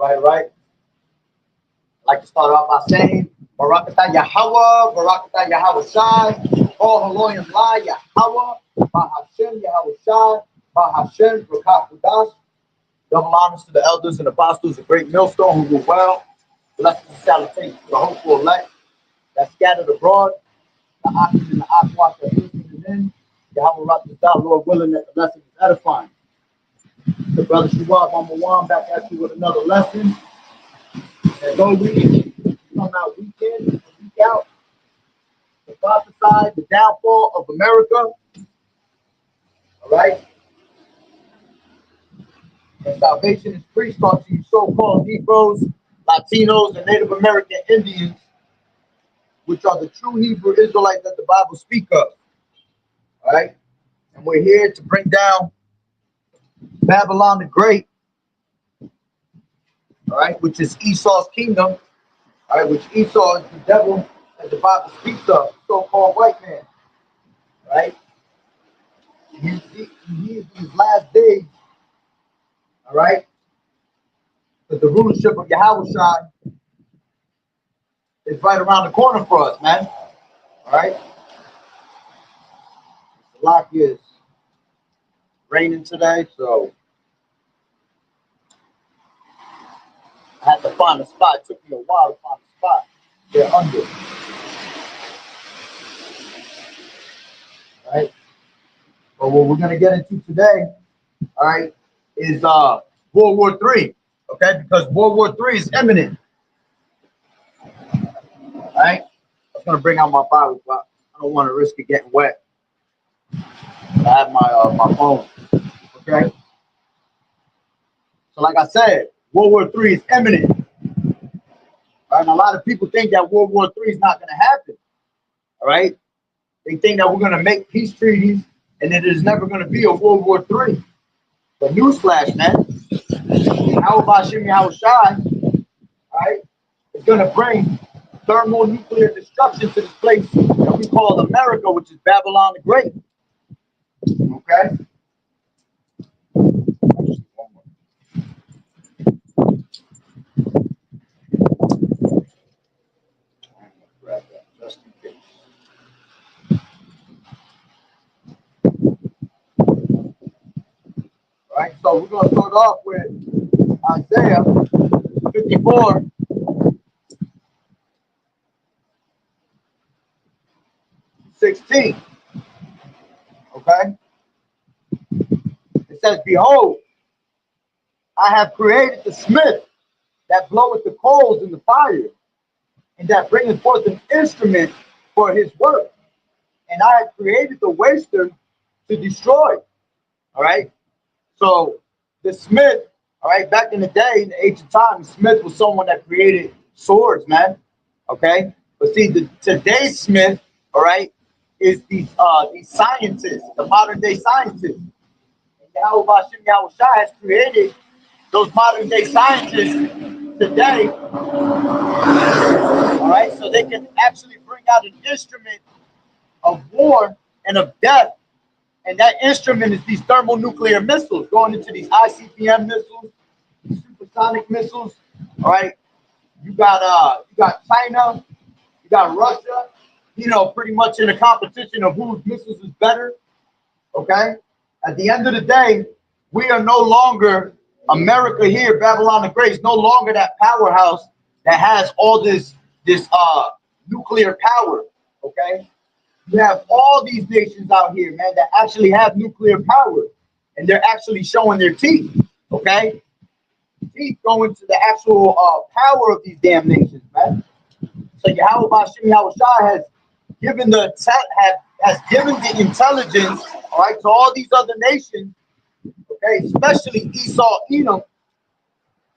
All right. I'd like to start off by saying, Barakatah Yahweh, Barakatah Yahweh Shai, Oh Haloyim La Yahweh, Bahashem Yahweh Shai, Bahashem Rakakudash. Double honors to the elders and apostles, a great millstone who do well. Blessings and salutations to the hopeful elect that scattered abroad, the oxen and the aqua that listening in. Yahweh Rakatah, Lord willing that the lesson is edifying. The brother Shuab, Mama Wan, back at you with another lesson. As always, we come out week in and week out to prophesy the downfall of America. All right? And salvation is preached unto you so-called Negroes, Latinos, and Native American Indians, which are the true Hebrew Israelites that the Bible speaks of. All right? And we're here to bring down Babylon the Great, all right, which is Esau's kingdom, all right, which Esau is the devil that the Bible speaks of, so-called white man, right? In these last days, all right, that the rulership of Yahushua is right around the corner for us, man. All right? The lock is raining today, so I had to find a spot. It took me a while to find a spot. They're under. All right? But what we're going to get into today, all right, is World War III, okay? Because World War III is imminent. All right? I was going to bring out my Bible, but I don't want to risk it getting wet. I have my phone, okay? So like I said, World War III is imminent. Right? And a lot of people think that World War III is not going to happen, all right? They think that we're going to make peace treaties and that there's never going to be a World War III. But newsflash, man, how about Shimmy Shai, right, is going to bring thermonuclear destruction to this place that we call America, which is Babylon the Great. Okay? Grab that just in case. All right, so we're going to start off with Isaiah 54. 16. Okay? It says, behold, I have created the smith that bloweth the coals in the fire, and that bringeth forth an instrument for his work. And I have created the waster to destroy. All right? So the smith, all right, back in the day, in the ancient times, Smith was someone that created swords, man. Okay? But see, today's smith, all right, is these scientists, the modern day scientists. And Yahweh Shai has created those modern day scientists today, all right, so they can actually bring out an instrument of war and of death. And that instrument is these thermonuclear missiles going into these ICBM missiles, supersonic missiles. All right, you got China, you got Russia, you know, pretty much in a competition of whose missiles is better. Okay, at the end of the day, we are no longer America here. Babylon the Great is no longer that powerhouse that has all this nuclear power. Okay. You have all these nations out here, man, that actually have nuclear power, and they're actually showing their teeth, okay? Teeth going to the actual power of these damn nations, man. So Yahweh Shai has given the intelligence, all right, to all these other nations, okay, especially Esau, Edom,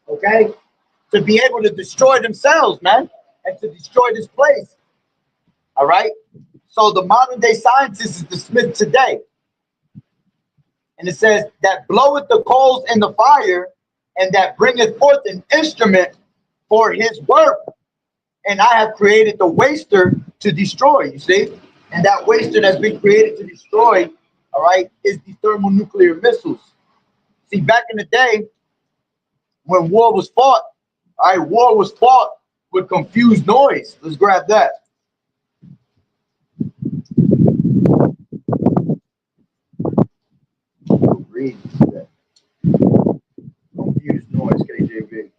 okay, to be able to destroy themselves, man, and to destroy this place, all right? So the modern day scientist is the smith today. And it says that bloweth the coals in the fire and that bringeth forth an instrument for his work. And I have created the waster to destroy, you see? And that waster that's been created to destroy, all right, is these thermonuclear missiles. See, back in the day, when war was fought, All right, war was fought with confused noise. Let's grab that. Read that. Confused noise, KJV.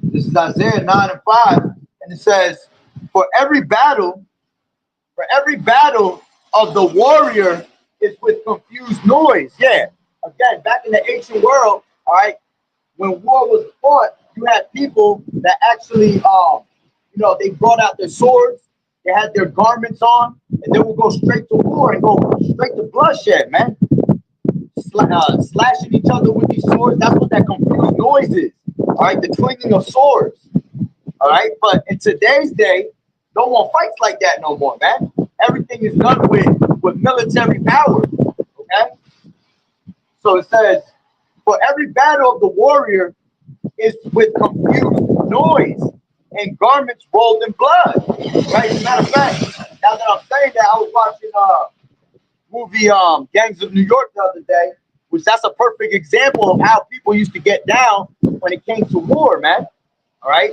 This is Isaiah 9 and 5, and it says, for every battle of the warrior is with confused noise. Yeah. Again, back in the ancient world, all right, when war was fought, you had people that actually, they brought out their swords, they had their garments on, and they would go straight to war and go straight to bloodshed, man. Slashing each other with these swords. That's what that confused noise is. All right, the clanging of swords. All right, but in today's day, no more fights like that no more, man. Everything is done with military power. Okay, so it says, for every battle of the warrior is with confused noise and garments rolled in blood. Right? As a matter of fact, now that I'm saying that, I was watching movie Gangs of New York the other day, which that's a perfect example of how people used to get down when it came to war, man. All right,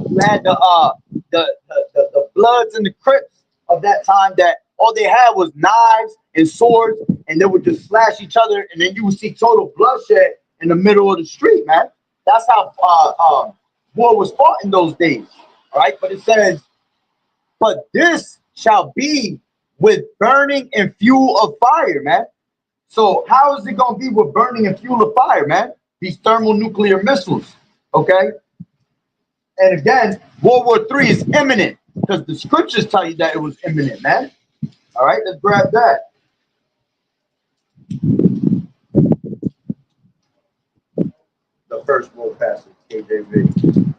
you had the Bloods and the Crips of that time that all they had was knives and swords, and they would just slash each other, and then you would see total bloodshed in the middle of the street, man. That's how war was fought in those days. All right, but it says, but this shall be with burning and fuel of fire, man. So how is it going to be with burning and fuel of fire, man? These thermonuclear missiles, okay? And again, World War III is imminent because the scriptures tell you that it was imminent, man. All right, let's grab that. The first world passage, KJV.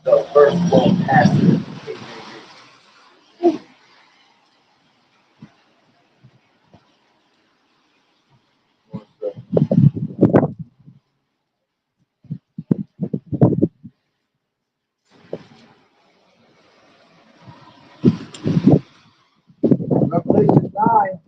The first world passage, KJV. Revelation 9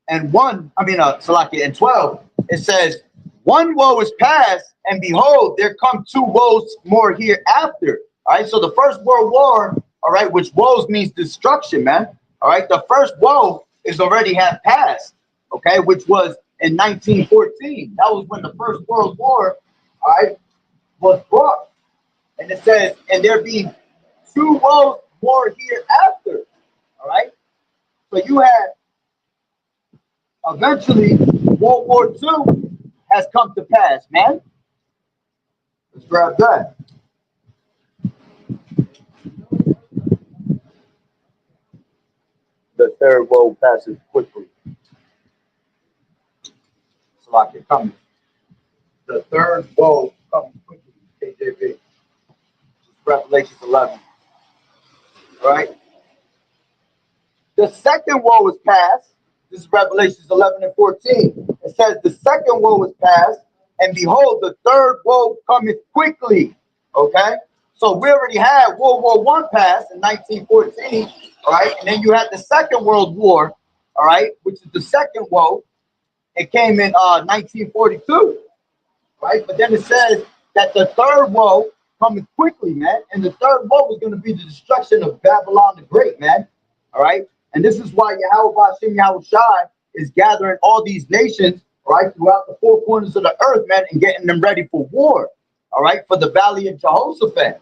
and 1, Salaki and 12, it says, one woe is past, and behold, there come two woes more hereafter. All right, so the First World War, all right, which woes means destruction, man. All right, the first woe is already have passed, okay, which was in 1914. That was when the First World War, all right, was brought. And it says, and there be two woes more hereafter. All right, so you had eventually World War II has come to pass, man. Let's grab that. The third woe passes quickly. It's like it coming. The third woe comes quickly. KJV. Revelation 11. All right. The second woe is past. This is Revelations 11 and 14. It says, the second woe is past, and behold, the third woe cometh quickly. Okay? So we already had World War I pass in 1914, all right? And then you had the Second World War, all right, which is the second woe. It came in 1942, right? But then it says that the third woe coming quickly, man. And the third woe is going to be the destruction of Babylon the Great, man. All right? And this is why Yahweh Hashem Yahushai is gathering all these nations, right, throughout the four corners of the earth, man, and getting them ready for war, all right, for the Valley of Jehoshaphat.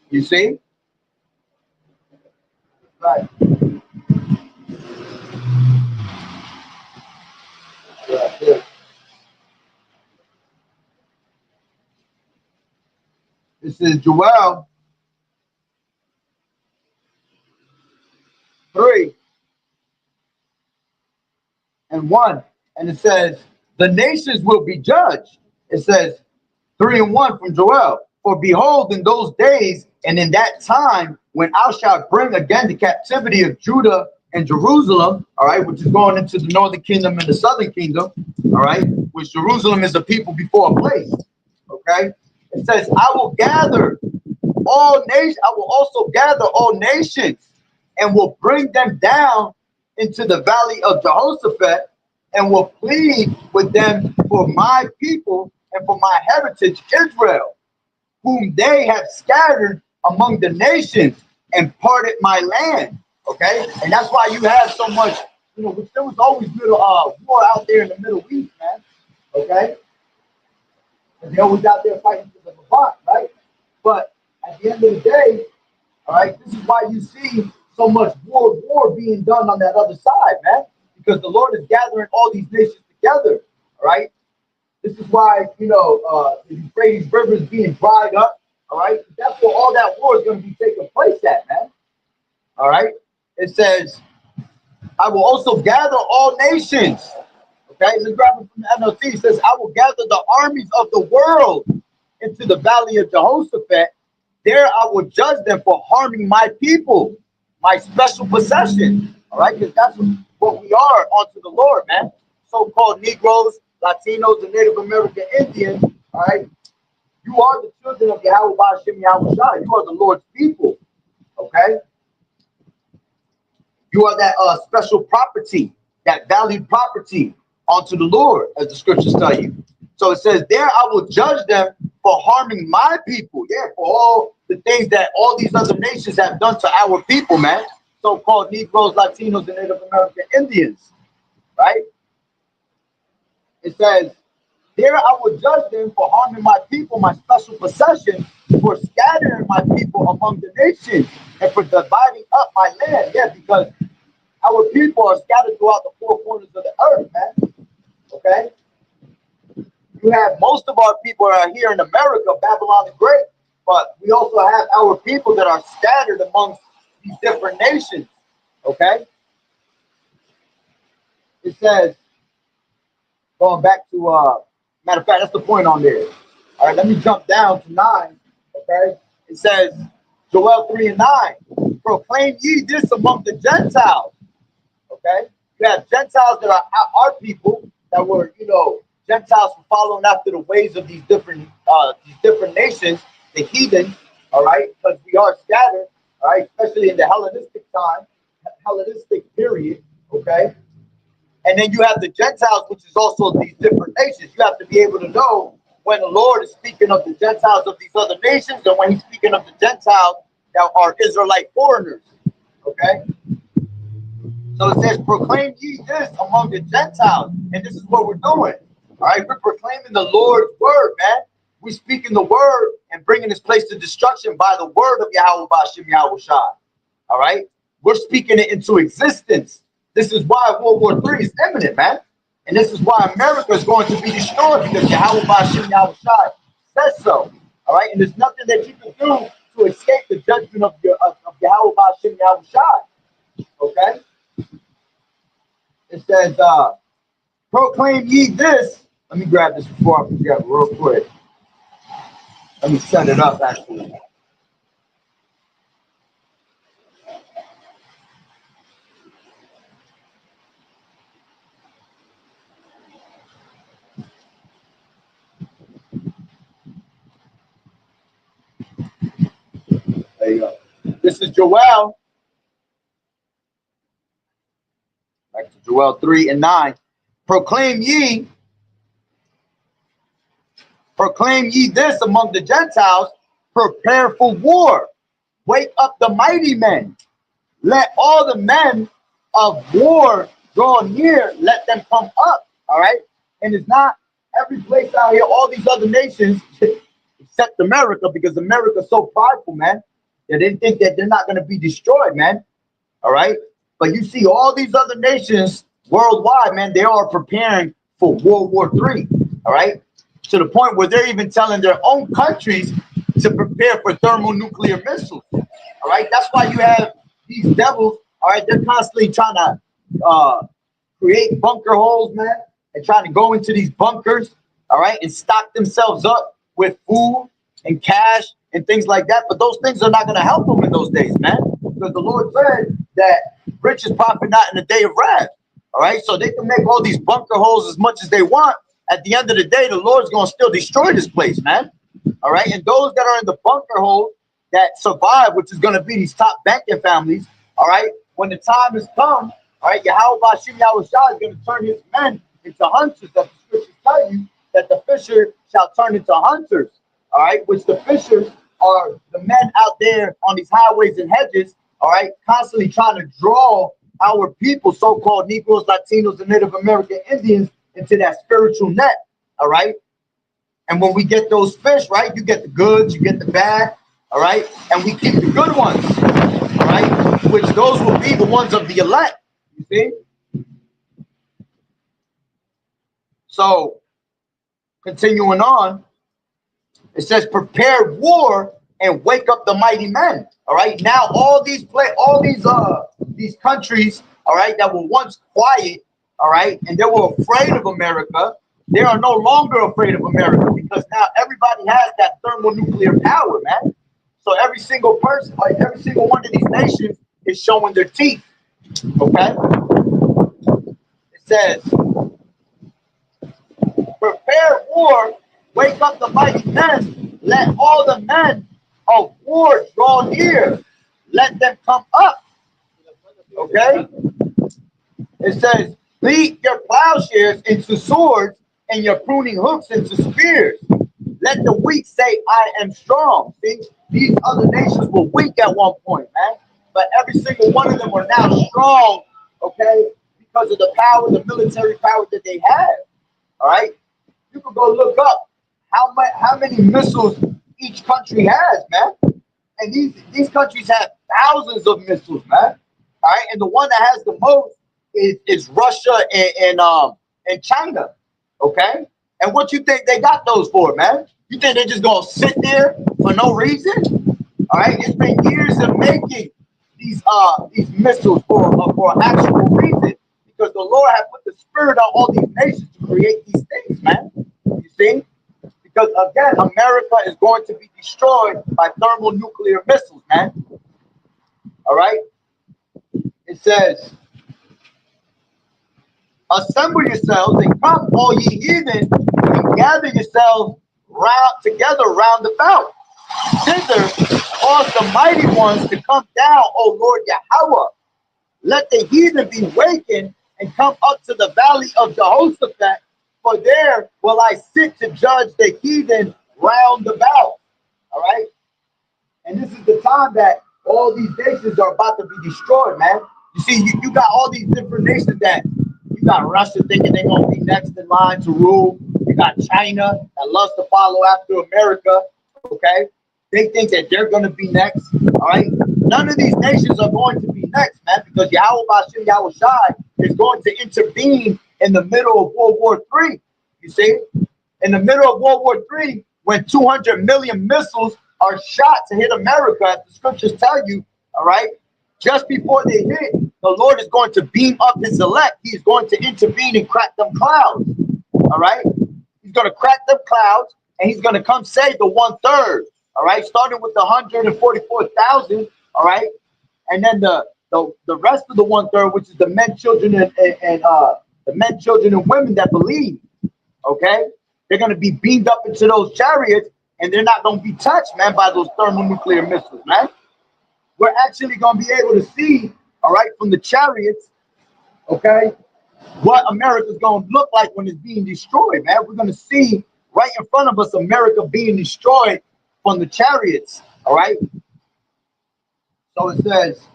You see? Right. Yeah. This is Joel 3 and 1. And it says, the nations will be judged. It says 3 and 1 from Joel. For behold, in those days and in that time, when I shall bring again the captivity of Judah and Jerusalem, all right, which is going into the northern kingdom and the southern kingdom, all right, which Jerusalem is the people before a place, okay? It says, I will gather all nations, I will also gather all nations, and will bring them down into the valley of Jehoshaphat, and will plead with them for my people and for my heritage Israel, whom they have scattered among the nations and parted my land. Okay, and that's why you have so much, there was always little war out there in the Middle East, man. Okay, and they're always out there fighting for the Levant, right? But at the end of the day, all right, this is why you see so much war being done on that other side, man, because the Lord is gathering all these nations together. All right, this is why the Euphrates River is being dried up. All right, that's where all that war is going to be taking place at, man. All right, it says, I will also gather all nations. Okay, let's grab it from the NLT. It says, I will gather the armies of the world into the valley of Jehoshaphat. There I will judge them for harming my people, my special possession. All right, because that's what we are unto the Lord, man. So-called Negroes, Latinos, and Native American Indians. All right, you are the children of Yahweh Ba'ashem Yahweh Shai. You are the Lord's people. Okay, you are that special property, that valued property unto the Lord, as the scriptures tell you. So it says, there I will judge them for harming my people. Yeah, for all the things that all these other nations have done to our people, man. So-called Negroes, Latinos, and Native American Indians, right? It says, there I will judge them for harming my people, my special possession, for scattering my people among the nations, and for dividing up my land. Yeah, because our people are scattered throughout the four corners of the earth, man. Okay? You have most of our people are here in America, Babylon the Great, but we also have our people that are scattered amongst these different nations. Okay? It says, going back to, matter of fact, that's the point on there. All right, let me jump down to 9. Okay? It says, Joel 3 and 9, proclaim ye this among the Gentiles. Okay? You have Gentiles that are our people that were, Gentiles were following after the ways of these different nations, the heathen, all right, because we are scattered, all right, especially in the Hellenistic time, Hellenistic period, okay? And then you have the Gentiles, which is also these different nations. You have to be able to know when the Lord is speaking of the Gentiles of these other nations and when he's speaking of the Gentiles that are Israelite foreigners, okay? So it says, proclaim ye this among the Gentiles. And this is what we're doing. All right, we're proclaiming the Lord's word, man. We're speaking the word and bringing this place to destruction by the word of Yahweh Ba'ashem Yahweh Shai. All right, we're speaking it into existence. This is why World War III is imminent, man. And this is why America is going to be destroyed, because Yahweh Ba'ashem Yahweh Shai says so. All right, and there's nothing that you can do to escape the judgment of Yahweh Ba'ashem Yahweh Shai. Okay. It says, proclaim ye this. Let me grab this before I forget real quick. Let me set it up, actually. There you go. This is Joel. Back to Joel 3 and 9. Proclaim ye this among the Gentiles, prepare for war. Wake up the mighty men. Let all the men of war draw near. Let them come up. All right. And it's not every place out here, all these other nations, except America, because America's so prideful, man, that they think that they're not going to be destroyed, man. All right. But you see all these other nations worldwide, man, they are preparing for World War III. All right. To the point where they're even telling their own countries to prepare for thermonuclear missiles. All right. That's why you have these devils. All right. They're constantly trying to create bunker holes, man, and trying to go into these bunkers. All right. And stock themselves up with food and cash and things like that. But those things are not going to help them in those days, man, because the Lord said that riches profit not in the day of wrath. All right. So they can make all these bunker holes as much as they want. At the end of the day, the Lord's going to still destroy this place, man. All right. And those that are in the bunker hole that survive, which is going to be these top banking families, all right, when the time has come, all right, Yahweh Bashim Yahweh Shah is going to turn his men into hunters. That the scriptures tell you that the fisher shall turn into hunters, all right, which the fishers are the men out there on these highways and hedges, all right, constantly trying to draw our people, so-called Negroes, Latinos, and Native American Indians into that spiritual net, all right? And when we get those fish, right, you get the goods, you get the bad, all right? And we keep the good ones, all right? Which those will be the ones of the elect, you see? So, continuing on, it says, prepare war and wake up the mighty men. All right. Now all these countries, all right, that were once quiet, all right, and they were afraid of America, they are no longer afraid of America because now everybody has that thermonuclear power, man. So every single person, like every single one of these nations is showing their teeth. Okay. It says, prepare war, wake up the mighty men, let all the men of war draw near, let them come up. Okay? It says, beat your plowshares into swords and your pruning hooks into spears. Let the weak say, I am strong. See, these other nations were weak at one point, man. But every single one of them are now strong, okay, because of the power, the military power that they have. All right? You can go look up how many missiles each country has, man. And these countries have thousands of missiles, man. All right, and the one that has the most is Russia and China. Okay, and what you think they got those for, man? You think they're just gonna sit there for no reason? All right, it's been years of making these missiles for an actual reason, because the Lord had put the spirit on all these nations to create these things, man. You see? Because again, America is going to be destroyed by thermonuclear missiles, man. All right? It says, assemble yourselves and come, all ye heathen, and gather yourselves together round about. Thither cause the mighty ones to come down, O Lord Yahweh. Let the heathen be wakened and come up to the valley of Jehoshaphat, for there will I sit to judge the heathen round about. All right? And this is the time that all these nations are about to be destroyed, man. You see, you got all these different nations that you got Russia thinking they're going to be next in line to rule. You got China that loves to follow after America, okay? They think that they're going to be next, all right? None of these nations are going to be next, man, because Yahweh Bashim Yahweh Shai is going to intervene in the middle of World War III. You see? In the middle of World War III, when 200 million missiles are shot to hit America, as the scriptures tell you, all right? Just before they hit, the Lord is going to beam up his elect. He's going to intervene and crack them clouds, all right? He's going to crack them clouds, and he's going to come save the 1/3, all right? Starting with the 144,000, all right? And then the rest of the 1/3, which is the men, children, and the men, children, and women that believe, okay? They're going to be beamed up into those chariots, and they're not going to be touched, man, by those thermonuclear missiles, man. We're actually going to be able to see, all right, from the chariots, okay, what America's going to look like when it's being destroyed, man. We're going to see right in front of us America being destroyed from the chariots, all right? So it says,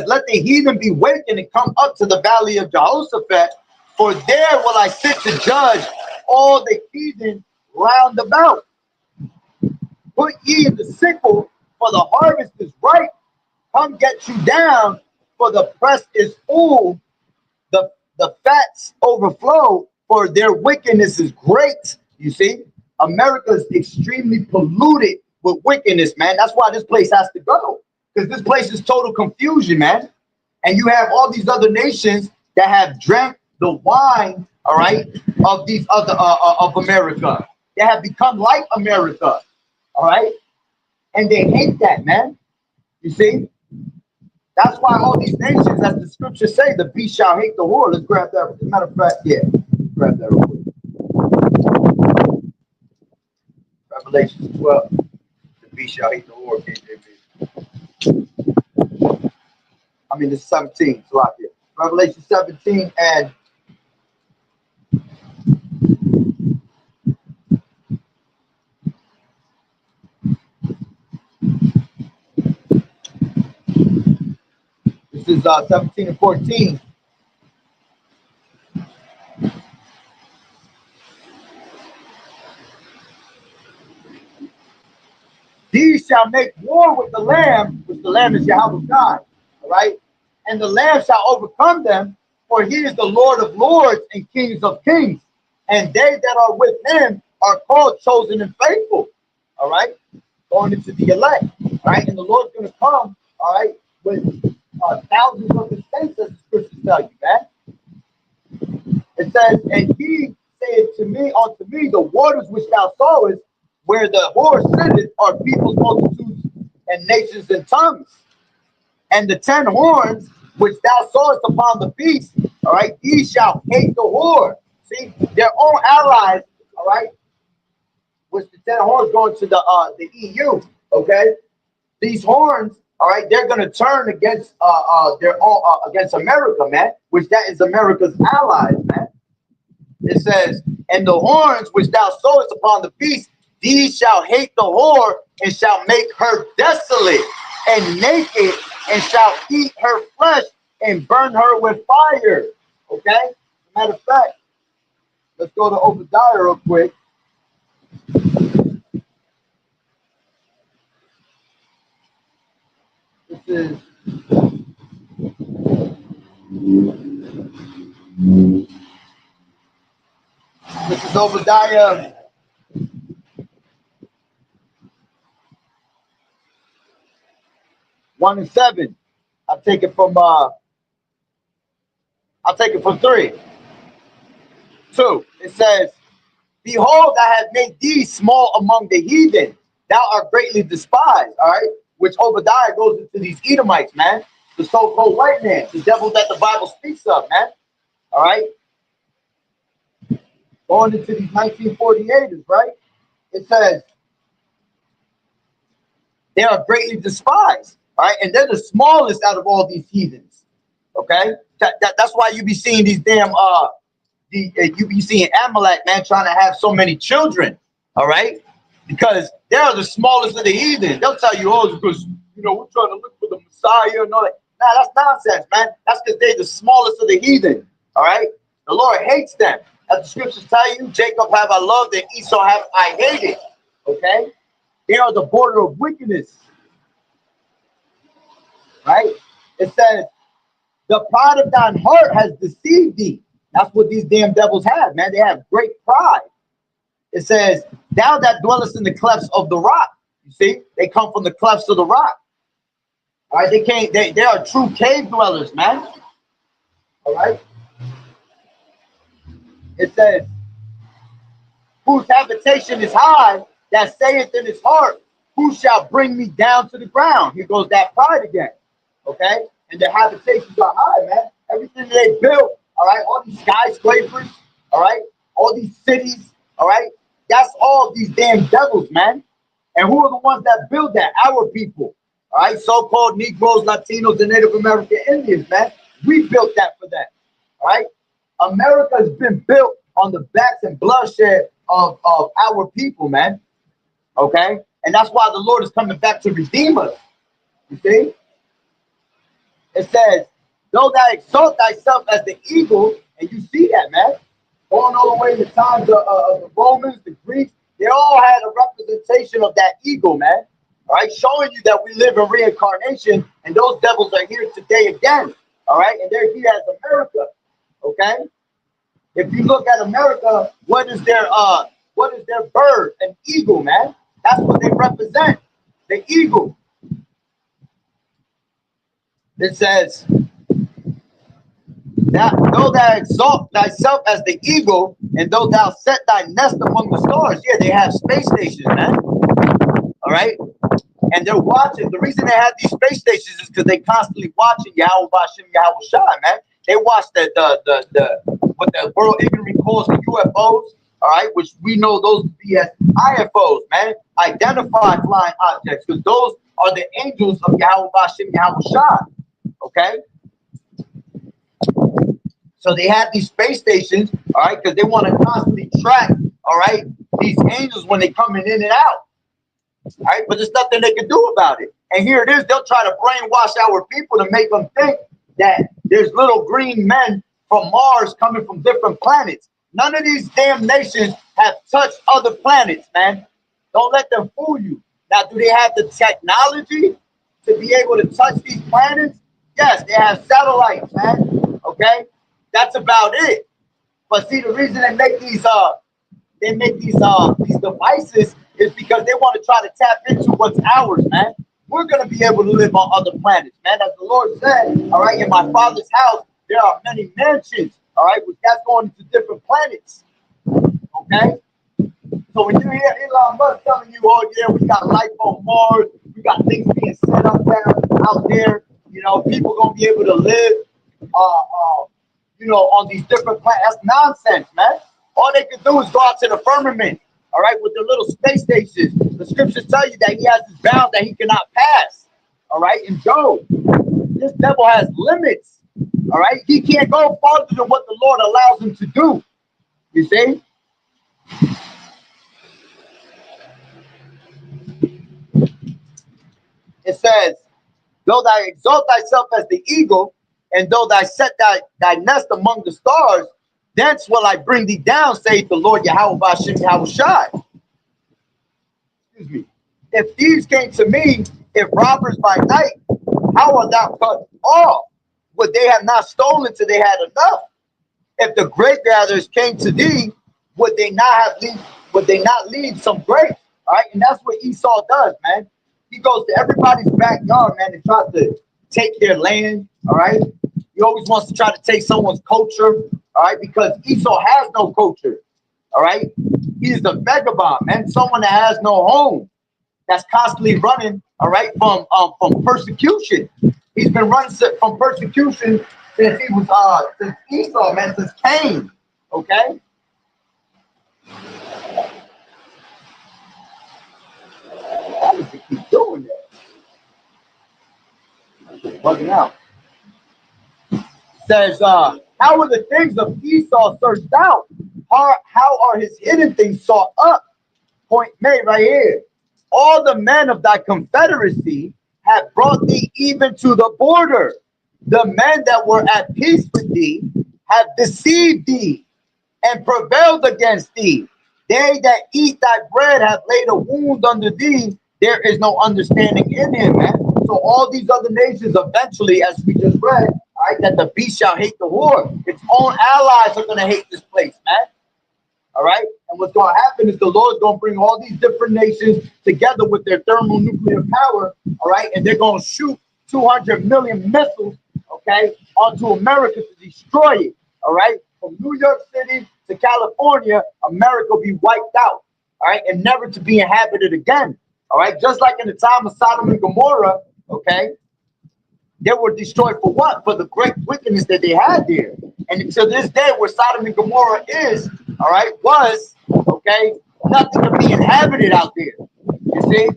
let the heathen be wakened and come up to the valley of Jehoshaphat, for there will I sit to judge all the heathen round about. Put ye in the sickle, for the harvest is ripe. Come get you down, for the press is full. The fats overflow, for their wickedness is great. You see, America is extremely polluted with wickedness, man. That's why this place has to go, because this place is total confusion, man. And you have all these other nations that have drank the wine, all right, of these other of America. They have become like America, all right, and they hate that, man. You see, that's why all these nations, as the scriptures say, the beast shall hate the whore. Let's grab that. As a matter of fact, yeah, grab that real quick. Revelation 12. The beast shall hate the whore. KJV. I mean, this is 17. It's a lot here. Revelation 17 and this is 17 and 14. These shall make war with the Lamb, which the Lamb is Yahweh God. All right? And the Lamb shall overcome them, for he is the Lord of lords and kings of kings. And they that are with him are called, chosen, and faithful. All right? Going into the elect. All right? And the Lord's going to come, all right, with thousands of his saints, as the scriptures tell you, man. It says, and he said to me, unto me, the waters which thou sawest, where the horse sitteth, are peoples, multitudes, and nations and tongues. And the 10 horns which thou sawest upon the beast, all right, these shall hate the whore. See, their own allies, all right, which the 10 horns going to the EU, okay? These horns, all right, they're going to turn against their own against America, man, which that is America's allies, man. It says, and the horns which thou sawest upon the beast, these shall hate the whore, and shall make her desolate and naked, and shall eat her flesh and burn her with fire. Okay? Matter of fact, let's go to Obadiah real quick. This is Obadiah 1 and 7. I'll take it from 3. 2. It says, behold, I have made thee small among the heathen. Thou art greatly despised. All right. Which Obadiah goes into these Edomites, man. The so-called white man, the devil that the Bible speaks of, man. All right. Going into these 1948s, right? It says, they are greatly despised. All right. And they're the smallest out of all these heathens. Okay. That's why you be seeing these damn you be seeing Amalek, man, trying to have so many children, all right? Because they are the smallest of the heathen. They'll tell you, oh, because, you know, we're trying to look for the Messiah and all that. Nah, that's nonsense, man. That's because they're the smallest of the heathen, all right? The Lord hates them. As the scriptures tell you, Jacob have I loved and Esau have I hated, okay? They are the border of wickedness, right? It says, the pride of thine heart has deceived thee. That's what these damn devils have, man. They have great pride. It says, thou that dwellest in the clefts of the rock. You see, they come from the clefts of the rock. All right, they are true cave dwellers, man. All right. It says, whose habitation is high, that saith in his heart, who shall bring me down to the ground? Here goes that pride again. Okay? And their habitations are high, man. Everything they built. All right, all these skyscrapers, all right, all these cities, all right, that's all these damn devils, man. And who are the ones that build that? Our people, all right, so-called Negroes, Latinos, and Native American Indians, man. We built that for them, all right. America has been built on the backs and bloodshed of our people, man. Okay, and that's why the Lord is coming back to redeem us. You see, it says, though thou exalt thyself as the eagle, and you see that, man, going all the way in the times of the Romans, the Greeks, they all had a representation of that eagle, man. All right, showing you that we live in reincarnation, and those devils are here today again. All right, and they're here as America. Okay, if you look at America, what is their bird? An eagle, man. That's what they represent, the eagle. It says, that though thou exalt thyself as the eagle, and though thou set thy nest among the stars. Yeah, they have space stations, man. All right, and they're watching. The reason they have these space stations is because they constantly watching Yahweh Bashem, Yahweh Shai, man. They watch the what the world ignorantly calls the UFOs. All right, which we know those to be as IFOs, man, identified flying objects, because those are the angels of Yahweh Bashem Yahweh Shai. Okay? So they have these space stations, all right, because they want to constantly track, all right, these angels when they're coming in and out. All right, but there's nothing they can do about it. And here it is, they'll try to brainwash our people to make them think that there's little green men from Mars coming from different planets. None of these damn nations have touched other planets, man. Don't let them fool you. Now, do they have the technology to be able to touch these planets? Yes, they have satellites, man. Okay, that's about it. But see, the reason they make these devices is because they want to try to tap into what's ours, man. We're gonna be able to live on other planets, man. As the Lord said, all right, in my Father's house there are many mansions, all right, which that's going to different planets. Okay, so when you hear Elon Musk telling you, oh yeah, we got life on Mars, we got things being set up there out there, you know, people gonna be able to live, you know, on these different planets. That's nonsense, man. All they can do is go out to the firmament, all right, with their little space stations. The scriptures tell you that he has this bound that he cannot pass, all right, and Job. This devil has limits, all right. He can't go farther than what the Lord allows him to do. You see? It says, though thou exalt thyself as the eagle, and though thou set thy nest among the stars, thence will I bring thee down, saith the Lord Yahweh Bashem Yahweh Shai. Excuse me. If thieves came to me, if robbers by night, how art thou cut off? Would they have not stolen till they had enough? If the grape gatherers came to thee, would they not leave some grapes? All right, and that's what Esau does, man. He goes to everybody's backyard, man, and tries to take their land. All right, he always wants to try to take someone's culture. All right, because Esau has no culture. All right, he's the vagabond, man, someone that has no home, that's constantly running. All right, from persecution. He's been running from persecution since he was since Esau, man, since Cain. Okay. Why does he keep doing that? Bugging out. Says, how are the things of Esau searched out? How are his hidden things sought up? Point made right here. All the men of thy confederacy have brought thee even to the border. The men that were at peace with thee have deceived thee and prevailed against thee. They that eat thy bread have laid a wound under thee. There is no understanding in him, man. So all these other nations eventually, as we just read, all right, that the beast shall hate the whore. Its own allies are going to hate this place, man. All right. And what's going to happen is the Lord's going to bring all these different nations together with their thermonuclear power. All right. And they're going to shoot 200 million missiles, okay, onto America to destroy it. All right. From New York City to California, America will be wiped out. All right. And never to be inhabited again. All right. Just like in the time of Sodom and Gomorrah. Okay. They were destroyed for what? For the great wickedness that they had there. And until this day, where Sodom and Gomorrah is, all right, was, okay, nothing to be inhabited out there. You see?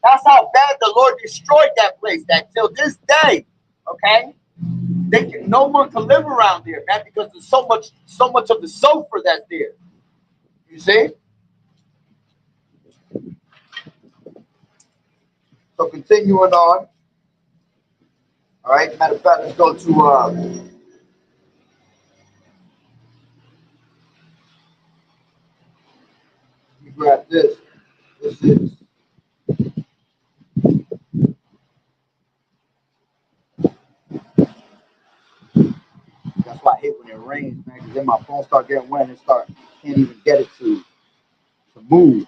That's how bad the Lord destroyed that place. That till this day, okay, no one can live around there, man, because there's so much of the sulfur that's there. You see? So continuing on. All right, matter of fact, let's go to let me grab this. This is that's why I hate when it rains, man, because then my phone start getting wet and can't even get it to move.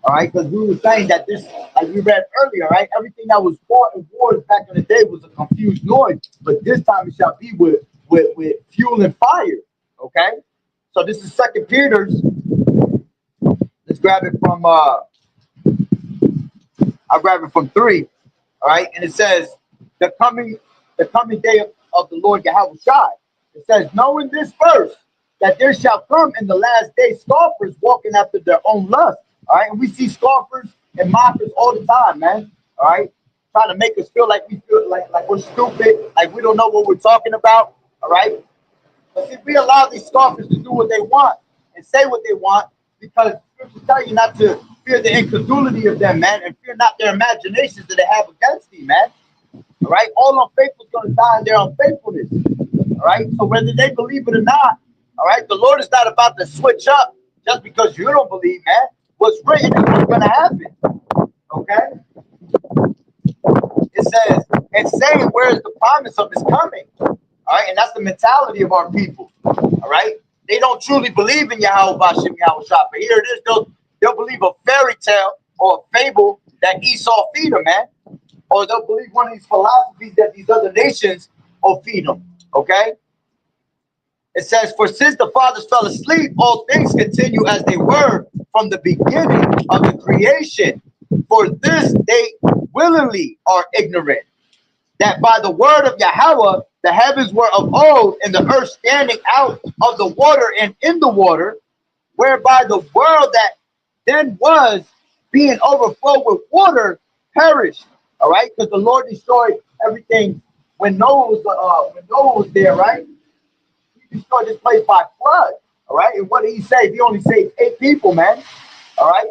All right, because we were saying that this, like we read earlier, right? Everything that was fought in wars back in the day was a confused noise, but this time it shall be with fuel and fire. Okay, so this is 2 Peter's. Let's grab it from I'll grab it from 3. All right, and it says the coming day of the Lord Yahweh Shai. It says, knowing this first, that there shall come in the last day scoffers walking after their own lust. All right, and we see scoffers and mockers all the time, man. All right, trying to make us feel like like we're stupid, like we don't know what we're talking about. All right, but if we allow these scoffers to do what they want and say what they want, because scriptures tell you not to fear the incredulity of them, man, and fear not their imaginations that they have against thee, man. All right, all unfaithful is going to die in their unfaithfulness. All right, so whether they believe it or not, all right, the Lord is not about to switch up just because you don't believe, man. What's written is what's going to happen. Okay, it says, and saying, where is the promise of his coming? All right, and that's the mentality of our people. All right, they don't truly believe in Yahweh Bashim Yahweh Shah. But here it is, they'll believe a fairy tale or a fable that Esau feed them, man. Or they'll believe one of these philosophies that these other nations will feed them. Okay? It says, for since the fathers fell asleep, all things continue as they were from the beginning of the creation. For this they willingly are ignorant, that by the word of Yahweh the heavens were of old, and the earth standing out of the water and in the water, whereby the world that then was, being overflowed with water, perished. All right, because the Lord destroyed everything when Noah was there, right? He destroyed this place by flood. All right, and what did he save? He only saved 8 people, man. All right,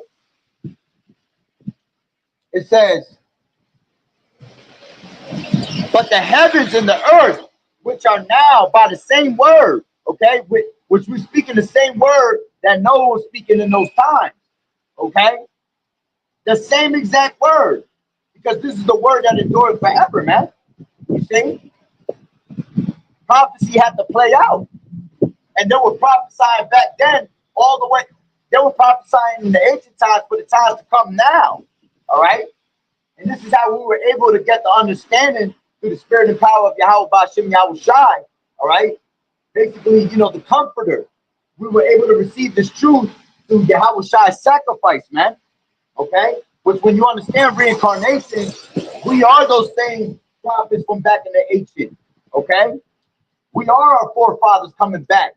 it says, but the heavens and the earth, which are now by the same word, okay, which we speak in the same word that Noah was speaking in those times, okay, the same exact word, because this is the word that endures forever, man. You see, prophecy had to play out, and they were prophesying back then all the way. They were prophesying in the ancient times for the times to come now. All right, and this is how we were able to get the understanding through the spirit and power of Yahweh Bashim Yahweh Shai. All right, basically, the comforter. We were able to receive this truth through Yahweh Shai's sacrifice, man. Okay, which when you understand reincarnation, we are those same prophets from back in the ancient. Okay, we are our forefathers coming back.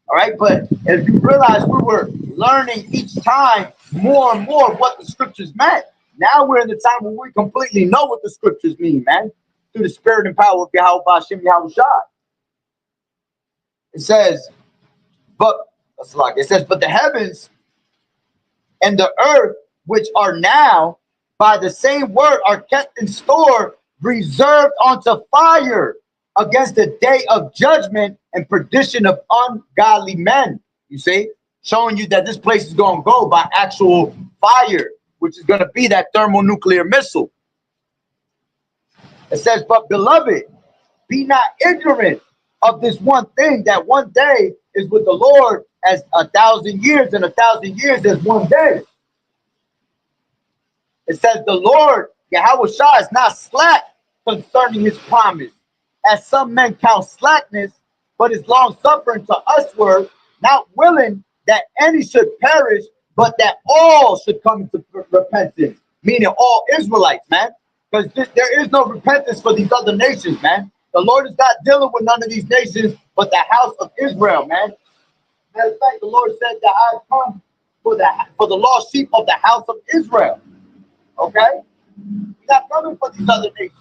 All right, but as you realize, we were learning each time more and more what the scriptures meant. Now we're in the time when we completely know what the scriptures mean, man, through the spirit and power of Yahweh Bashim Yahweh Shai. It says, but the heavens and the earth, which are now by the same word, are kept in store, reserved unto fire against the day of judgment and perdition of ungodly men. You see, showing you that this place is going to go by actual fire, which is going to be that thermonuclear missile. It says, but beloved, be not ignorant of this one thing, that one day is with the Lord as 1,000 years, and 1,000 years as one day. It says the Lord, Yahweh Shah, is not slack concerning his promise, as some men count slackness, but is long suffering to usward, not willing that any should perish, but that all should come into repentance. Meaning all Israelites, man. Because there is no repentance for these other nations, man. The Lord is not dealing with none of these nations, but the house of Israel, man. Matter of fact, the Lord said that I come for the lost sheep of the house of Israel. Okay? He's not coming for these other nations.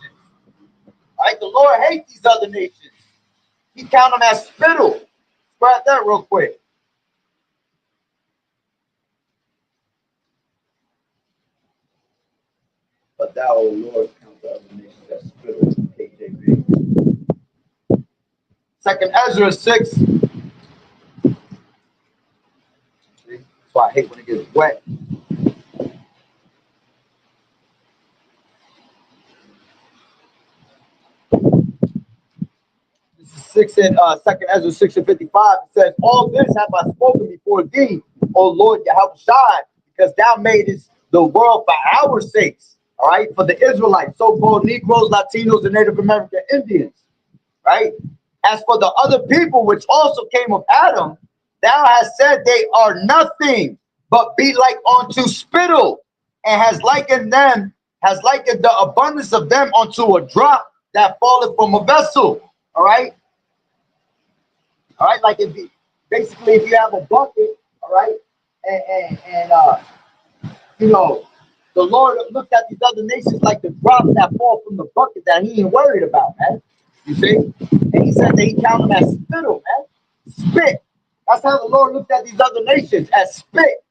All right? The Lord hates these other nations. He count them as spittle. Spread that real quick. But thou, O Lord, count the other nations as spittle. KJV. Second Ezra 6. That's why I hate when it gets wet. This is 2nd Ezra 6 and 55. It says, all this have I spoken before thee, O Lord Yahweh Shai, because thou madest the world for our sakes. All right, for the Israelites, so-called Negroes, Latinos, and Native American Indians. Right? As for the other people which also came of Adam, thou hast said they are nothing, but be like unto spittle, and has likened the abundance of them unto a drop that falleth from a vessel. All right. All right. Like if you have a bucket, all right, and you know, The Lord looked at these other nations like the drops that fall from the bucket that he ain't worried about, man. You see? And he said that he counted them as spittle, man. Spit. That's how the Lord looked at these other nations, as spit.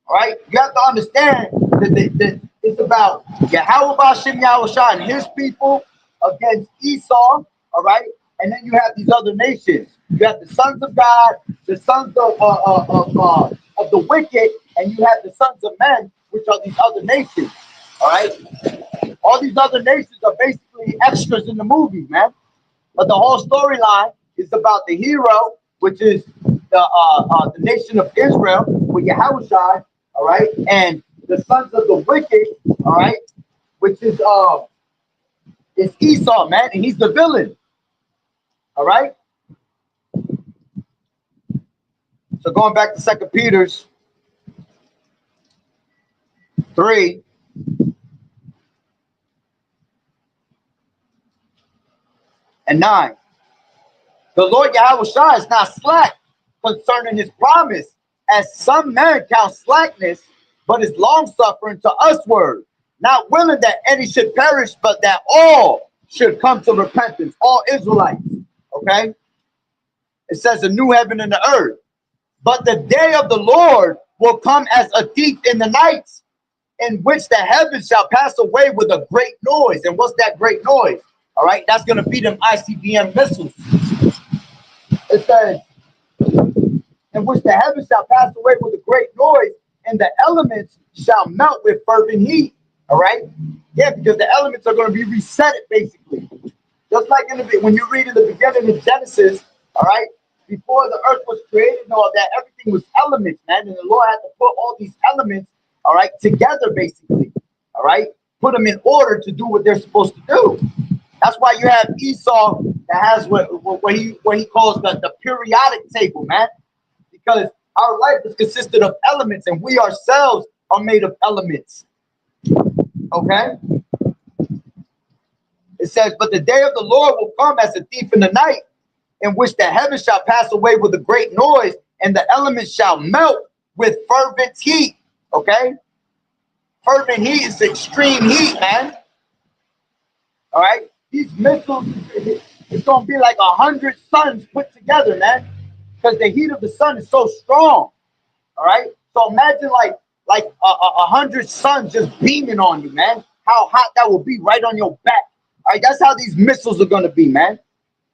All right? You have to understand that it's about Yahweh Bashem Yahushua and his people against Esau, all right? And then you have these other nations. You have the sons of God, the sons of the wicked, and you have the sons of men, which are these other nations, all right? All these other nations are basically extras in the movie, man. But the whole storyline is about the hero, which is the nation of Israel, with Yahushua, all right, and the sons of the wicked, all right, which is Esau, man, and he's the villain, all right. So going back to 2 Peter's 3. And 9. The Lord Yahushua is not slack concerning his promise, as some men count slackness, but is long suffering to usward, not willing that any should perish, but that all should come to repentance, all Israelites. Okay? It says the new heaven and the earth. But the day of the Lord will come as a thief in the night, in which the heavens shall pass away with a great noise. And what's that great noise? All right, that's going to be them ICBM missiles. It says, in which the heavens shall pass away with a great noise, and the elements shall melt with fervent heat. All right? Yeah, because the elements are going to be reset, basically. Just like when you read in the beginning of Genesis, all right, before the earth was created and all that, everything was elements, man. And the Lord had to put all these elements, all right, together, basically. All right? Put them in order to do what they're supposed to do. That's why you have Esau that has what he calls the periodic table, man. Because our life is consisted of elements, and we ourselves are made of elements. Okay? It says, but the day of the Lord will come as a thief in the night, in which the heavens shall pass away with a great noise, and the elements shall melt with fervent heat. Okay? Fervent heat is extreme heat, man. All right? These missiles, it's going to be like 100 suns put together, man. Because the heat of the sun is so strong. All right? So imagine like 100 suns just beaming on you, man. How hot that will be right on your back. All right? That's how these missiles are going to be, man.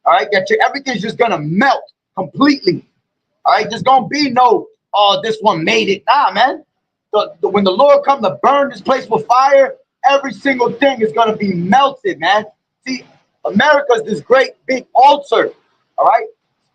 All right? Everything's just going to melt completely. All right? There's going to be no, oh, this one made it. Nah, man. When the Lord comes to burn this place with fire, every single thing is going to be melted, man. See, America's this great big altar, all right?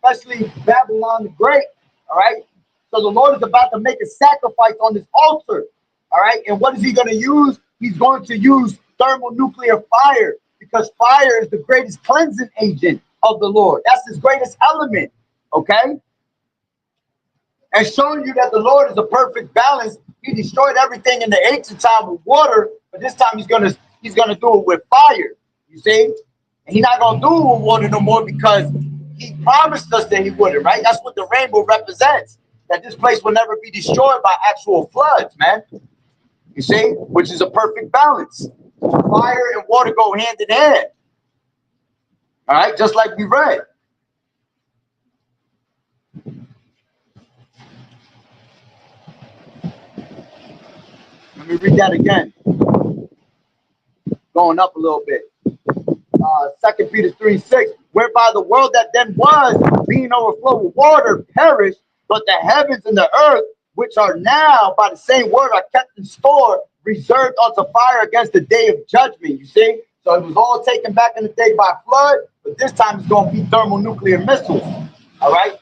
Especially Babylon the Great, all right? So the Lord is about to make a sacrifice on this altar, all right? And what is he going to use? He's going to use thermonuclear fire, because fire is the greatest cleansing agent of the Lord. That's his greatest element, okay? And showing you that the Lord is a perfect balance. He destroyed everything in the ancient time with water, but this time he's gonna do it with fire. You see? And he's not gonna do it with water no more, because he promised us that he wouldn't, right? That's what the rainbow represents. That this place will never be destroyed by actual floods, man. You see? Which is a perfect balance. Fire and water go hand in hand. All right, just like we read. Let me read that again. Going up a little bit. 2 Peter 3:6, whereby the world that then was, being overflowed with water, perished, but the heavens and the earth, which are now by the same word, are kept in store, reserved unto fire against the day of judgment. You see? So it was all taken back in the day by flood, but this time it's going to be thermonuclear missiles. All right?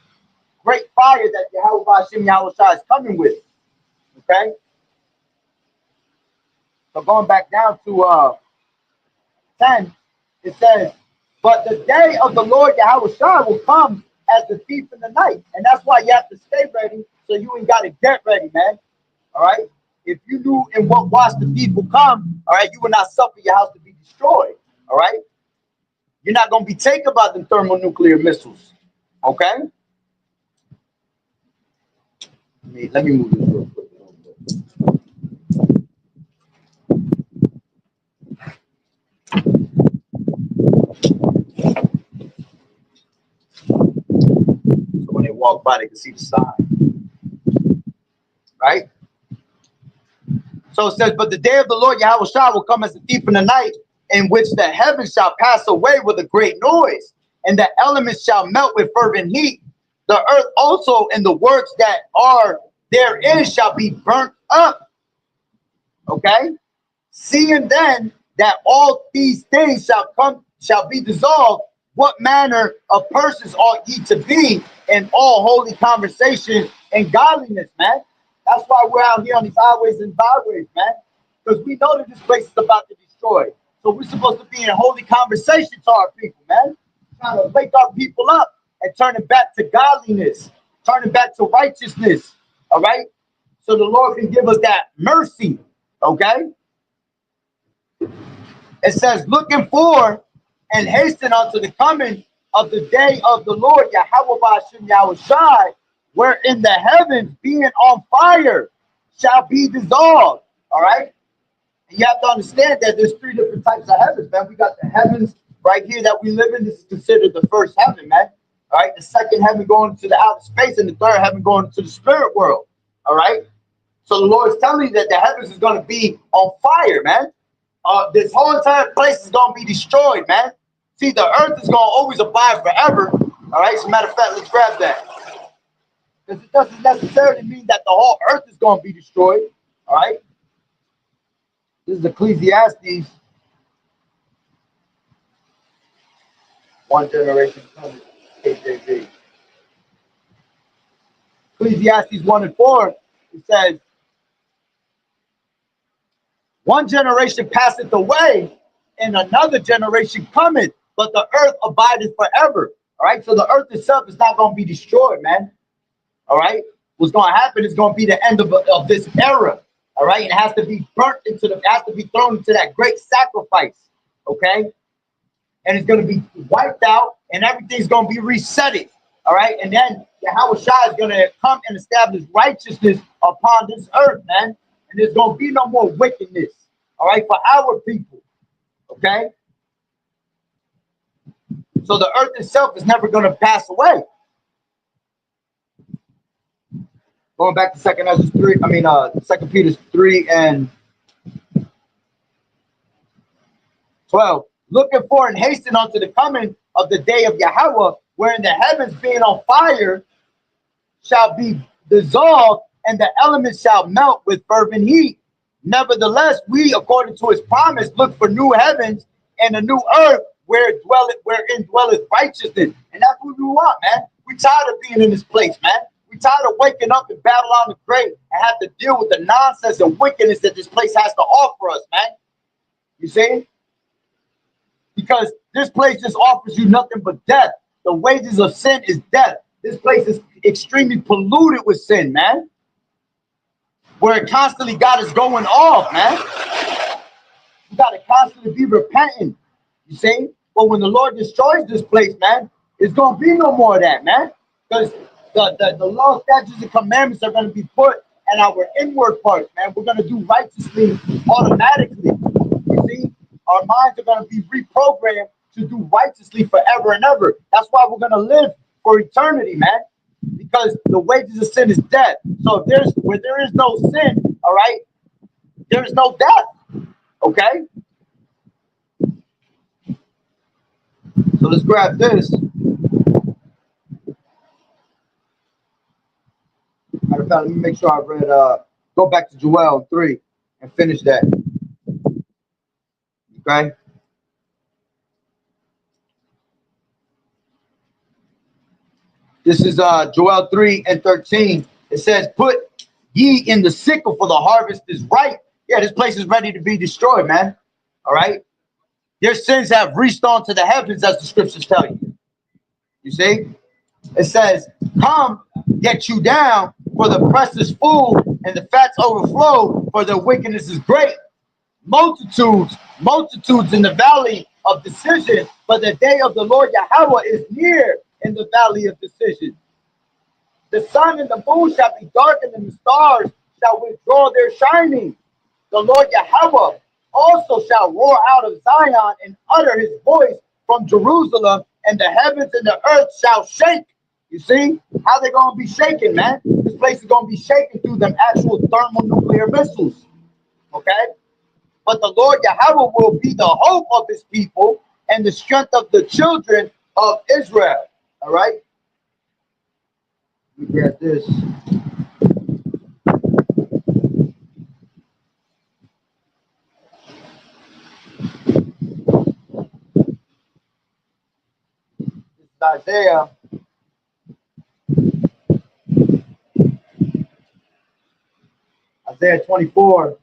Great fire that Yahweh Bashem Yahushua is coming with. Okay? So going back down to 10, it says, but the day of the Lord Yahushua will come as a thief in the night. And that's why you have to stay ready, so you ain't got to get ready, man. All right? If you knew in what watch the thief will come, all right, you will not suffer your house to be destroyed. All right? You're not going to be taken by the thermonuclear missiles. Okay? Let me move this real quick. walk by, they can see the sign. Right? So it says, but the day of the Lord Yahweh Shah will come as a thief in the night, in which the heavens shall pass away with a great noise, and the elements shall melt with fervent heat. The earth also and the works that are therein shall be burnt up. Okay? Seeing then that all these things shall be dissolved, what manner of persons ought ye to be in all holy conversation and godliness, man? That's why we're out here on these highways and byways, man. Because we know that this place is about to destroy. So we're supposed to be in holy conversation to our people, man. Trying to wake our people up and turn it back to godliness, turn it back to righteousness. All right? So the Lord can give us that mercy. Okay? It says, looking for and hasten unto the coming of the day of the Lord, Yahweh Ba'ashem Yahweh Shai, wherein the heavens being on fire shall be dissolved. All right? And you have to understand that there's three different types of heavens, man. We got the heavens right here that we live in. This is considered the first heaven, man. All right? The second heaven going to the outer space, and the third heaven going to the spirit world. All right? So the Lord is telling you that the heavens is going to be on fire, man. This whole entire place is going to be destroyed, man. See, the earth is going to always abide forever. All right? As a matter of fact, let's grab that. Because it doesn't necessarily mean that the whole earth is going to be destroyed. All right? This is Ecclesiastes. One generation coming, KJV. Ecclesiastes 1 and 4, it says, one generation passeth away, and another generation cometh, but the earth abideth forever. All right, so the earth itself is not going to be destroyed, man. All right, what's going to happen is going to be the end of this era. All right, it has to be burnt into it has to be thrown into that great sacrifice. Okay, and it's going to be wiped out, and everything's going to be resetted. All right, and then Yahweh Shai is going to come and establish righteousness upon this earth, man. And there's going to be no more wickedness, all right, for our people, okay? So the earth itself is never going to pass away. Going back to 2 Peter 3 and 12. Looking for and hasten unto the coming of the day of Yahweh, wherein the heavens being on fire shall be dissolved, and the elements shall melt with fervent heat. Nevertheless, we, according to his promise, look for new heavens and a new earth wherein dwelleth righteousness. And that's what we want, man. We tired of being in this place, man. We tired of waking up and battle on the grave and have to deal with the nonsense and wickedness that this place has to offer us, man. You see? Because this place just offers you nothing but death. The wages of sin is death. This place is extremely polluted with sin, man. Where it constantly got us going off, man. You got to constantly be repenting, you see? But when the Lord destroys this place, man, it's going to be no more of that, man. Because the law, statutes, and commandments are going to be put in our inward parts, man. We're going to do righteously automatically, you see? Our minds are going to be reprogrammed to do righteously forever and ever. That's why we're going to live for eternity, man. Because the wages of sin is death. So where there is no sin, all right, there is no death. Okay? So let's grab this. Matter of fact, let me make sure I read go back to Joel 3 and finish that. Okay? This is Joel 3 and 13. It says, put ye in the sickle, for the harvest is ripe. Yeah, this place is ready to be destroyed, man. All right? Their sins have reached on to the heavens, as the scriptures tell you. You see? It says, come, get you down, for the press is full, and the fats overflow, for their wickedness is great. Multitudes in the valley of decision, but the day of the Lord Yahweh is near in the valley of decision. The sun and the moon shall be darkened, and the stars shall withdraw their shining. The Lord Yahweh also shall roar out of Zion and utter his voice from Jerusalem, and the heavens and the earth shall shake. You see how they're going to be shaken, man? This place is going to be shaken through them actual thermonuclear missiles. Okay? But the Lord Yahweh will be the hope of his people and the strength of the children of Israel. All right? Let me get this. This is Isaiah 24.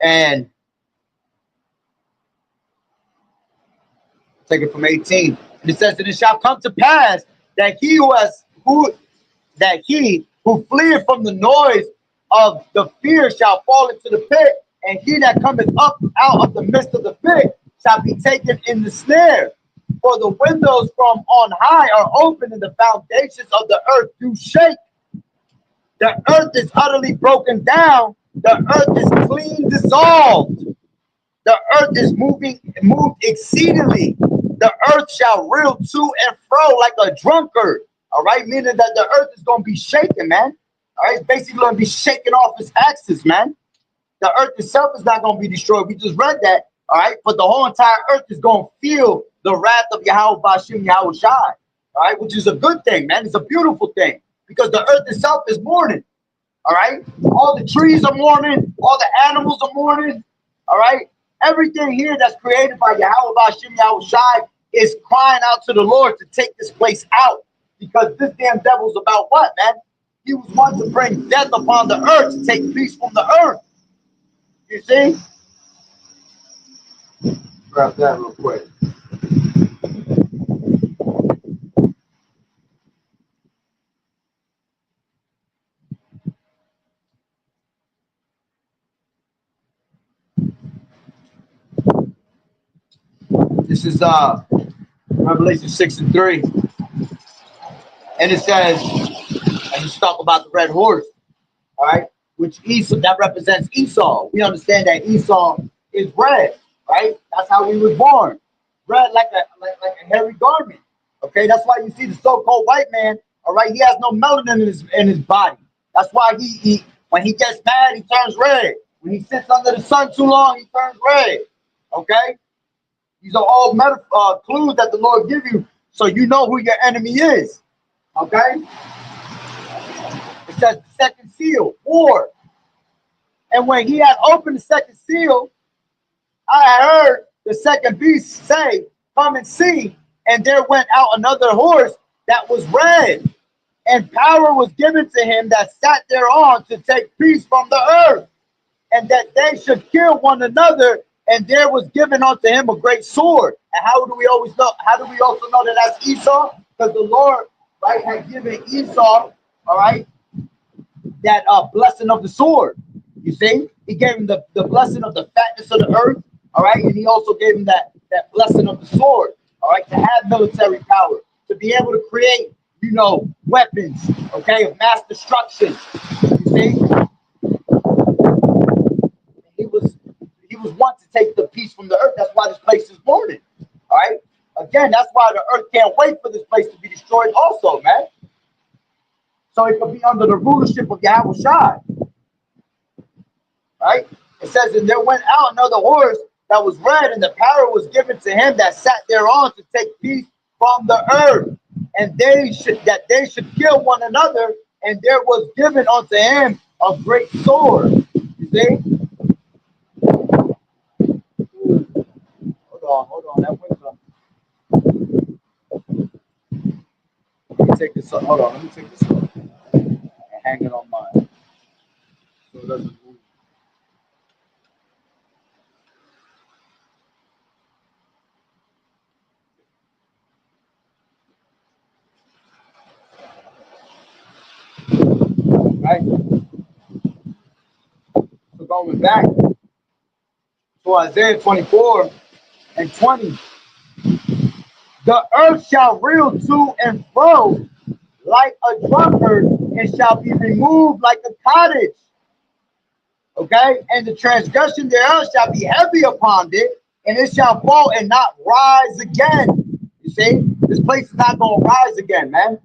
And take it from 18. And it says, and it shall come to pass that he who fleeth from the noise of the fear shall fall into the pit, and he that cometh up out of the midst of the pit shall be taken in the snare. For the windows from on high are open, and the foundations of the earth do shake. The earth is utterly broken down. The earth is clean dissolved. The earth is moved exceedingly. The earth shall reel to and fro like a drunkard. All right, meaning that the earth is going to be shaken, man. All right, it's basically going to be shaken off its axis, man. The earth itself is not going to be destroyed. We just read that, all right? But the whole entire earth is going to feel the wrath of Yahweh Bashim Yahweh Shai, all right? Which is a good thing, man. It's a beautiful thing because the earth itself is mourning, all right? All the trees are mourning. All the animals are mourning, all right? Everything here that's created by Yahweh Bashim Yahweh Shai is crying out to the Lord to take this place out because this damn devil's about what, man? He was one to bring death upon the earth, to take peace from the earth. You see? Grab that real quick. This is Revelation 6:3. And it says, and let's talk about the red horse, all right? Which Esau, that represents Esau. We understand that Esau is red, right? That's how he was born. Red like a hairy garment. Okay, that's why you see the so-called white man, all right, he has no melanin in his body. That's why he when he gets mad, he turns red. When he sits under the sun too long, he turns red. Okay? These are all clues that the Lord give you so you know who your enemy is. Okay? It says the second seal, war. And when he had opened the second seal, I heard the second beast say, come and see. And there went out another horse that was red. And power was given to him that sat thereon to take peace from the earth. And that they should kill one another. And there was given unto him a great sword. And how do we always know? How do we also know that that's Esau? Because the Lord, right, had given Esau, all right, that blessing of the sword. You see, he gave him the blessing of the fatness of the earth, all right, and he also gave him that blessing of the sword, all right, to have military power, to be able to create, you know, weapons, okay, of mass destruction. You see, he was one to take the peace from the earth. That's why this place is mourning. All right. Again, that's why the earth can't wait for this place to be destroyed. Also, man. So it could be under the rulership of Yahweh Shai. Right. It says, and there went out another horse that was red, and the power was given to him that sat thereon to take peace from the earth, and they should kill one another, and there was given unto him a great sword. You see. Hold on, that window. Let me take this up. Hold on, let me take this up and hang it on mine so it doesn't move. Right? So going back to Isaiah 24 and 20. The earth shall reel to and fro like a drunkard, and shall be removed like a cottage. Okay, and the transgression thereof shall be heavy upon it, and it shall fall and not rise again. You You see, this place is not going to rise again, man.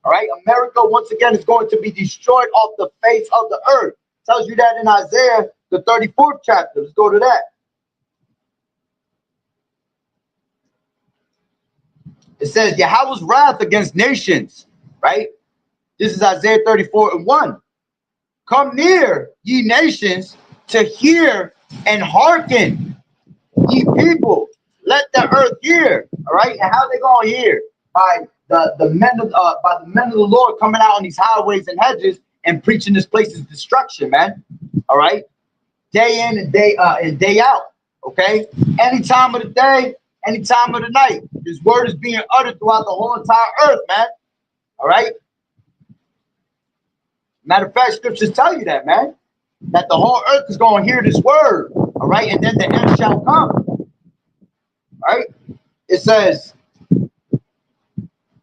All right, America once again is going to be destroyed off the face of the earth. It tells you that in Isaiah, the 34th chapter. Let's go to that. It says Yahweh's wrath against nations, right? This is Isaiah 34:1. Come near, ye nations, to hear and hearken, ye people. Let the earth hear. All right, and how they gonna hear? By the men of the Lord coming out on these highways and hedges and preaching this place's destruction, man. All right, day in and day out. Okay, any time of the day, any time of the night, this word is being uttered throughout the whole entire earth, man. All right. Matter of fact, scriptures tell you that, man, that the whole earth is going to hear this word. All right, and then the end shall come. All right. It says,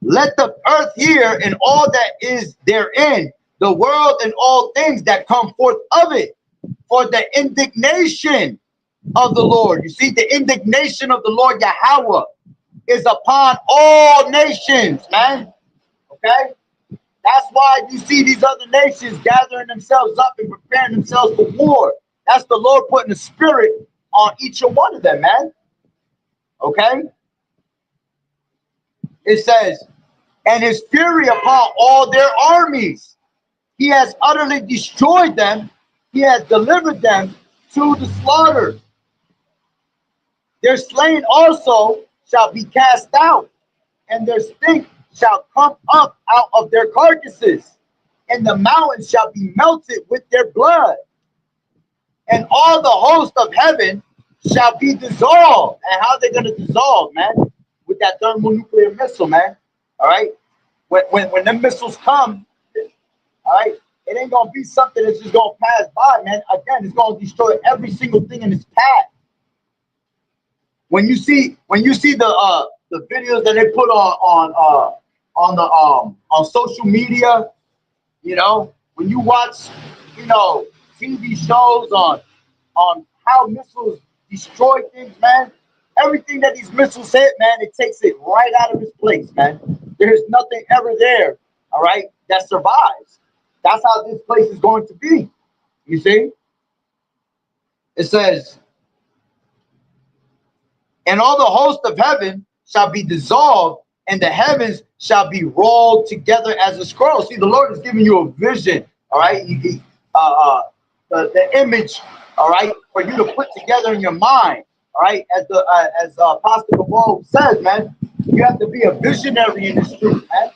let the earth hear and all that is therein, the world and all things that come forth of it, for the indignation of the Lord. You see, the indignation of the Lord Yahweh is upon all nations, man. Okay? That's why you see these other nations gathering themselves up and preparing themselves for war. That's the Lord putting the spirit on each and one of them, man. Okay? It says, and his fury upon all their armies. He has utterly destroyed them. He has delivered them to the slaughter. Their slain also shall be cast out, and their stink shall come up out of their carcasses, and the mountains shall be melted with their blood, and all the host of heaven shall be dissolved. And how they going to dissolve, man? With that thermonuclear missile, man. All right. When them missiles come, all right, it ain't gonna be something that's just gonna pass by, man. Again, it's gonna destroy every single thing in its path. When you see the videos that they put on social media, you know, when you watch, you know, TV shows on how missiles destroy things, man. Everything that these missiles hit, man, it takes it right out of its place, man. There's nothing ever there, all right, that survives. That's how this place is going to be. You see? It says, and all the host of heaven shall be dissolved, and the heavens shall be rolled together as a scroll. See, the Lord is giving you a vision, all right? The image, all right, for you to put together in your mind, all right? As Apostle Cabal says, man, you have to be a visionary in this truth, man.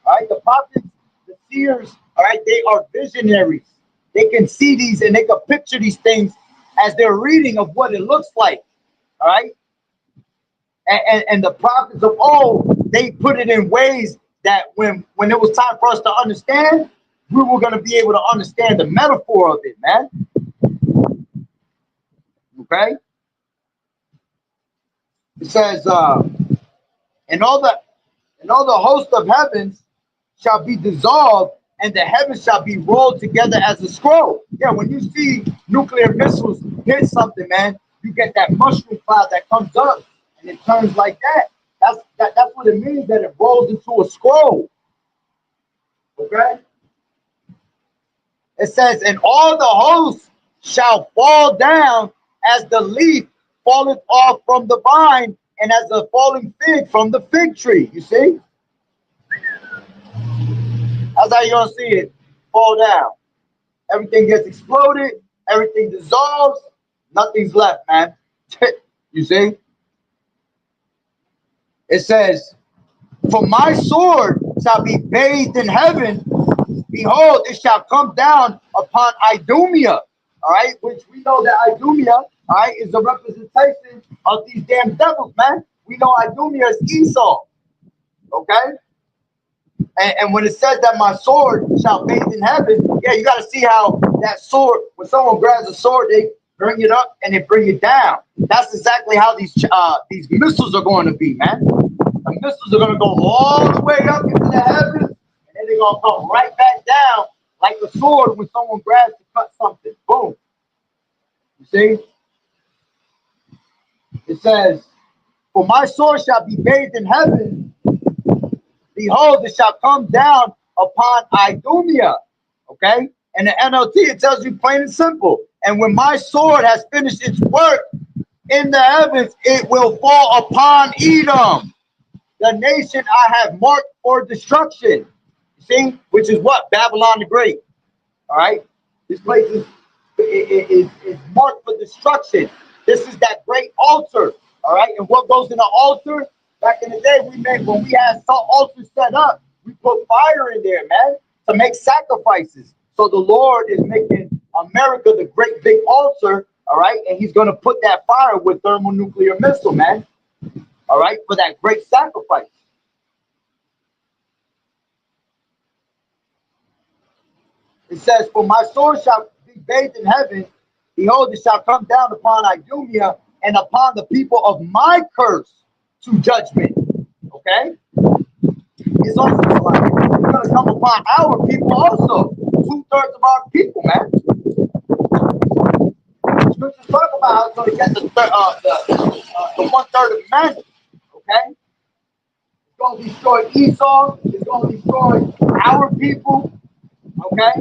All right, the prophets, the seers, all right, they are visionaries. They can see these and they can picture these things as they're reading of what it looks like, all right? And the prophets of old, they put it in ways that when it was time for us to understand, we were going to be able to understand the metaphor of it, man. Okay? It says, and all the host of heavens shall be dissolved, and the heavens shall be rolled together as a scroll. Yeah, when you see nuclear missiles hit something, man, you get that mushroom cloud that comes up and it turns like that. That's what it means, that it rolls into a scroll. Okay? It says, and all the hosts shall fall down as the leaf falleth off from the vine, and as a falling fig from the fig tree. You see? That's how you're going to see it fall down. Everything gets exploded. Everything dissolves. Nothing's left, man. You see? It says, for my sword shall be bathed in heaven. Behold, it shall come down upon Idumea. All right? Which we know that Idumea, all right, is a representation of these damn devils, man. We know Idumea is Esau. Okay? And when it says that my sword shall bathe in heaven, yeah, you got to see how that sword, when someone grabs a sword, they bring it up and they bring it down. That's exactly how these missiles are going to be, man. The missiles are going to go all the way up into the heavens, and then they're going to come right back down like a sword when someone grabs to cut something. Boom. You see? It says, For my sword shall be bathed in heaven. Behold, it shall come down upon Idumea. Okay? And the NLT, it tells you plain and simple. And when my sword has finished its work in the heavens, it will fall upon Edom, the nation I have marked for destruction. See? Which is what? Babylon the Great. All right? This place is marked for destruction. This is that great altar. All right? And what goes in the altar? Back in the day, when we had altars set up, we put fire in there, man, to make sacrifices. So the Lord is making America the great big altar, all right? And he's going to put that fire with thermonuclear missile, man, all right, for that great sacrifice. It says, for my sword shall be bathed in heaven. Behold, it shall come down upon Idumea and upon the people of my curse to judgment. Okay? It's also like it's going to come upon our people also. 2/3 of our people, man. Scriptures talk about how it's going to get the 1/3 of men. Okay? It's going to destroy Esau. It's going to destroy our people. Okay?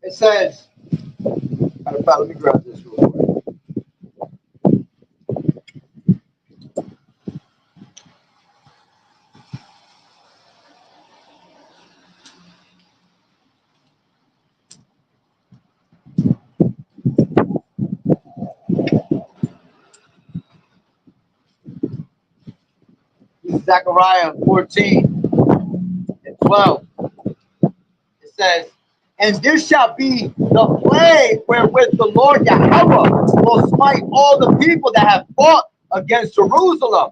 It says, matter of fact, let me grab this real quick. This is Zechariah 14:12. It says, and this shall be the plague wherewith the Lord Yahweh will smite all the people that have fought against Jerusalem.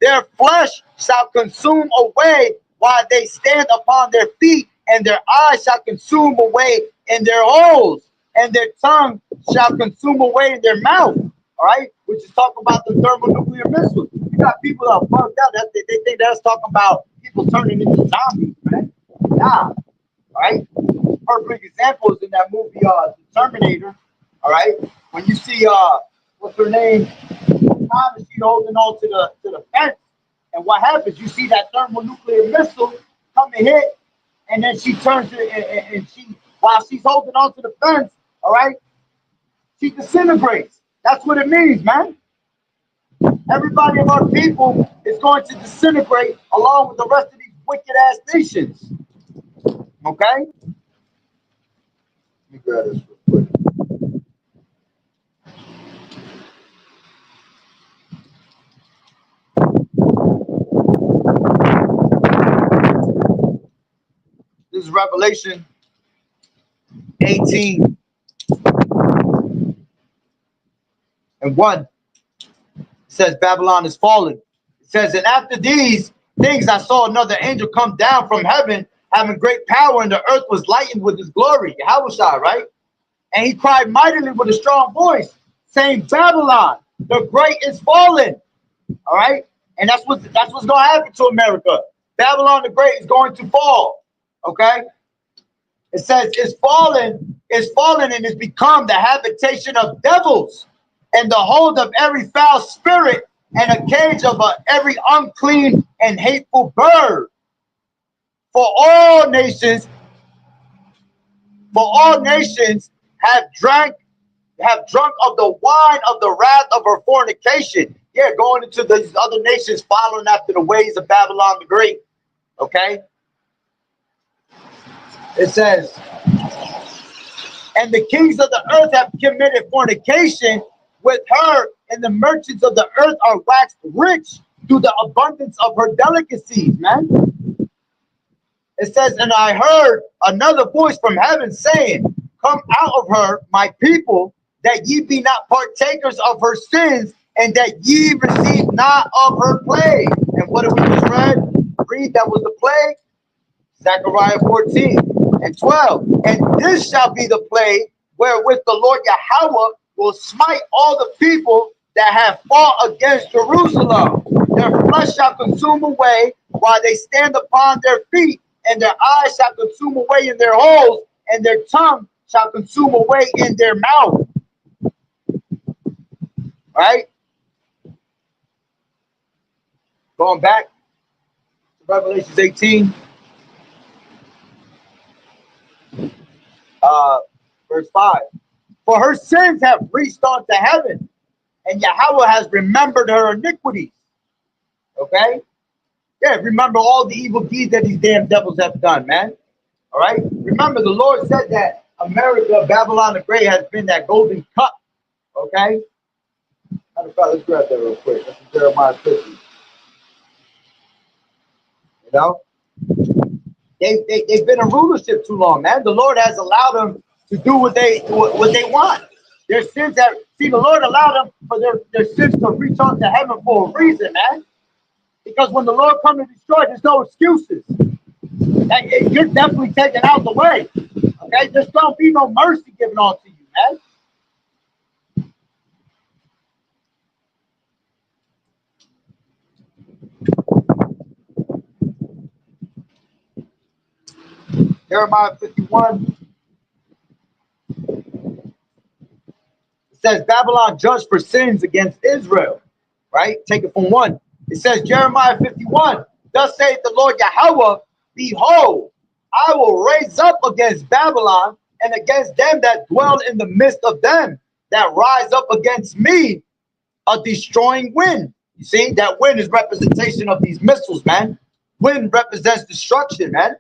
Their flesh shall consume away while they stand upon their feet, and their eyes shall consume away in their holes, and their tongue shall consume away in their mouth. All right, which is talking about the thermonuclear missiles. You got people that are bugged out. They think that's talking about people turning into zombies, man. Nah. All right, perfect example is in that movie, The Terminator. All right, when you see what's her name, Thomas, she holding on to the fence, and what happens? You see that thermonuclear missile come and hit, and then she turns it, and she, while she's holding on to the fence, all right, she disintegrates. That's what it means, man. Everybody of our people is going to disintegrate along with the rest of these wicked ass nations. Okay? Let me grab this real quick. This is Revelation 18:1. It says Babylon is fallen. It says, and after these things I saw another angel come down from heaven, having great power, and the earth was lightened with his glory. Yahushua, right? And he cried mightily with a strong voice, saying, Babylon, the great is fallen. All right? And that's what's going to happen to America. Babylon the Great is going to fall. Okay? It says, is fallen, and is become the habitation of devils, and the hold of every foul spirit, and a cage of every unclean and hateful bird. For all nations have drunk of the wine of the wrath of her fornication. Yeah, going into these other nations, following after the ways of Babylon the Great. Okay? It says, and the kings of the earth have committed fornication with her, and the merchants of the earth are waxed rich through the abundance of her delicacies, man. It says, and I heard another voice from heaven saying, come out of her, my people, that ye be not partakers of her sins, and that ye receive not of her plague. And what have we just read? Read, that was the plague. Zechariah 14:12. And this shall be the plague wherewith the Lord Yahweh will smite all the people that have fought against Jerusalem. Their flesh shall consume away while they stand upon their feet, and their eyes shall consume away in their holes, and their tongue shall consume away in their mouth. Right? Going back to Revelation 18, verse 5. For her sins have reached unto heaven, and Yahweh has remembered her iniquities. Okay? Yeah, remember all the evil deeds that these damn devils have done, man. All right? Remember, the Lord said that America, Babylon the Great, has been that golden cup. Okay? Matter of fact, let's grab that real quick. That's Jeremiah 50. You know? They've been in rulership too long, man. The Lord has allowed them to do what they want. Their sins have, see, the Lord allowed them for their sins to reach out to heaven for a reason, man. Because when the Lord comes to destroy, there's no excuses. You're definitely taken out the way. Okay? There's don't be no mercy given unto you, man. Jeremiah 51. It says Babylon judged for sins against Israel. Right? Take it from 1. It says Jeremiah 51. Thus saith the Lord Yahweh, behold, I will raise up against Babylon and against them that dwell in the midst of them that rise up against me a destroying wind. You see, that wind is representation of these missiles, man. Wind represents destruction, man.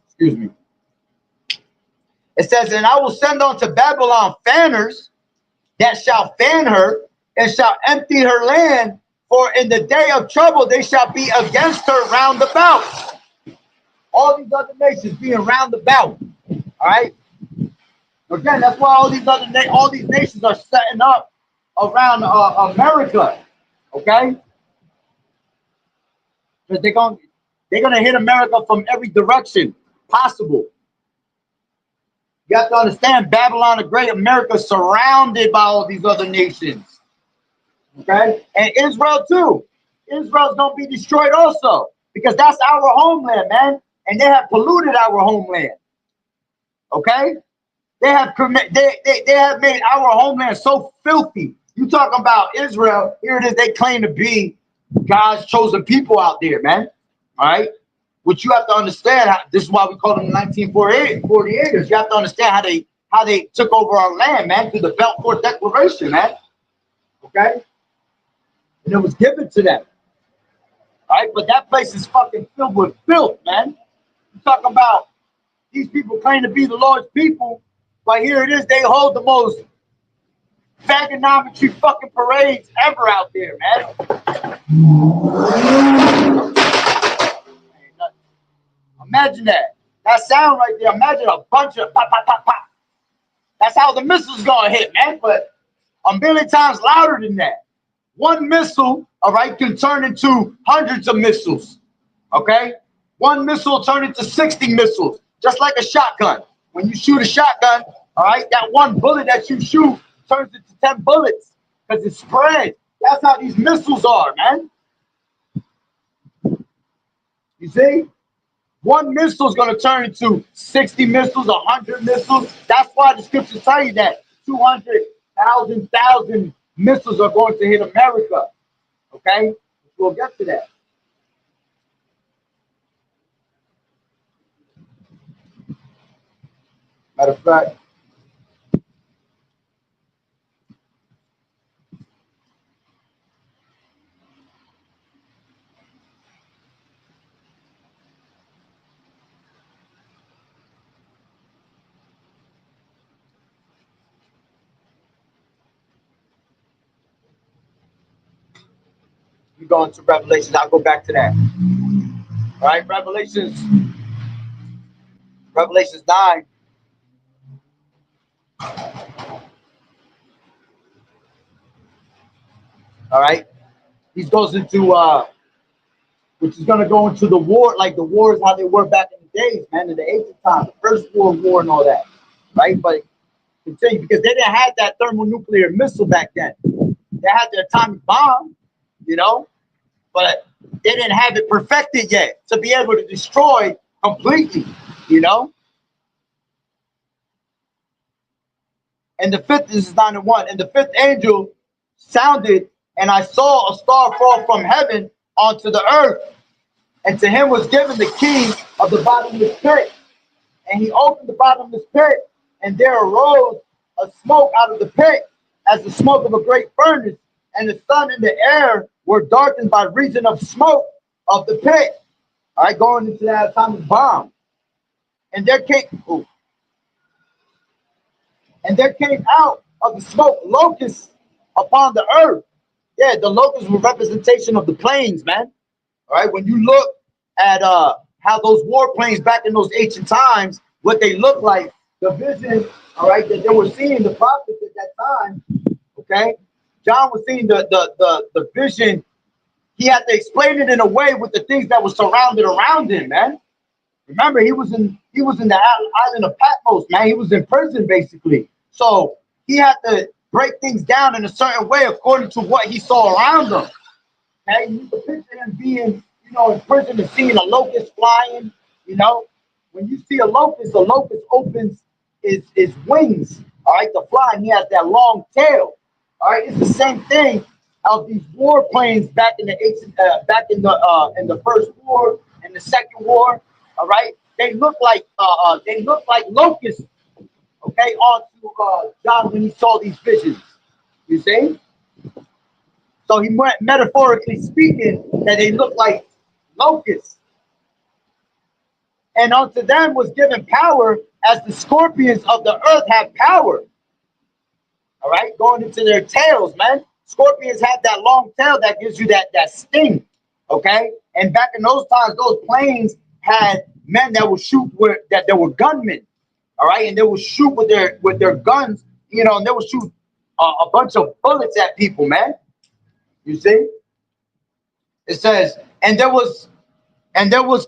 Excuse me. It says, and I will send unto Babylon fanners that shall fan her and shall empty her land, for in the day of trouble they shall be against her round about. All these other nations being round about. All right. Again, that's why all these nations are setting up around America. Okay. Because they're gonna hit America from every direction possible. You have to understand, Babylon the Great, America surrounded by all these other nations. Okay? And Israel too. Israel's gonna be destroyed also. Because that's our homeland, man. And they have polluted our homeland. Okay? They have made our homeland so filthy. You talking about Israel, here it is, they claim to be God's chosen people out there, man. All right? Which you have to understand, this is why we call them 1948ers. You have to understand how they took over our land, man, through the Balfour Declaration, man. Okay? And it was given to them. All right? But that place is fucking filled with filth, man. You talking about these people claim to be the Lord's people, but here it is, they hold the most fagonometry fucking parades ever out there, man. Imagine that. That sound right there. Imagine a bunch of pop, pop, pop, pop. That's how the missile's gonna hit, man. But a million times louder than that. One missile, all right, can turn into hundreds of missiles. Okay? One missile turn into 60 missiles, just like a shotgun. When you shoot a shotgun, all right, that one bullet that you shoot turns into 10 bullets because it's spread. That's how these missiles are, man. You see? One missile is going to turn into 60 missiles, 100 missiles. That's why the scriptures tell you that 200,000 missiles are going to hit America. Okay? We'll get to that. Matter of fact, we go into Revelations. I'll go back to that. All right, Revelations 9. All right, he goes into which is going to go into the war, like the wars how they were back in the days, man, in the ancient times, the First World War and all that, right? But continue, because they didn't have that thermonuclear missile back then. They had the atomic bomb, you know, but they didn't have it perfected yet to be able to destroy completely, you know. And the fifth, this is 9 and 1. And the fifth angel sounded, and I saw a star fall from heaven onto the earth. And to him was given the key of the bottomless pit. And he opened the bottomless pit, and there arose a smoke out of the pit, as the smoke of a great furnace. And the sun and the air were darkened by reason of smoke of the pit. All right, going into that atomic bomb. And there came out of the smoke locusts upon the earth. Yeah, the locusts were representation of the planes, man. All right, when you look at how those warplanes back in those ancient times, what they look like, the vision, all right, that they were seeing, the prophets at that time, okay? John was seeing the vision. He had to explain it in a way with the things that were surrounded around him, man. Remember, he was in the island of Patmos, man. He was in prison, basically. So he had to break things down in a certain way according to what he saw around him. Okay, you can picture him being, in prison and seeing a locust flying. When you see a locust opens his wings, all right, to fly, and he has that long tail. All right, it's the same thing of these warplanes back in the first war and the second war. All right, they look like locusts. Okay, onto John when he saw these visions. You see, so he went metaphorically speaking that they look like locusts, and unto them was given power as the scorpions of the earth have power. All right, going into their tails, man. Scorpions have that long tail that gives you that sting. Okay, and back in those times, those planes had men that would shoot that there were gunmen. All right, and they would shoot with their guns, and they would shoot a bunch of bullets at people, man. You see, it says, and there was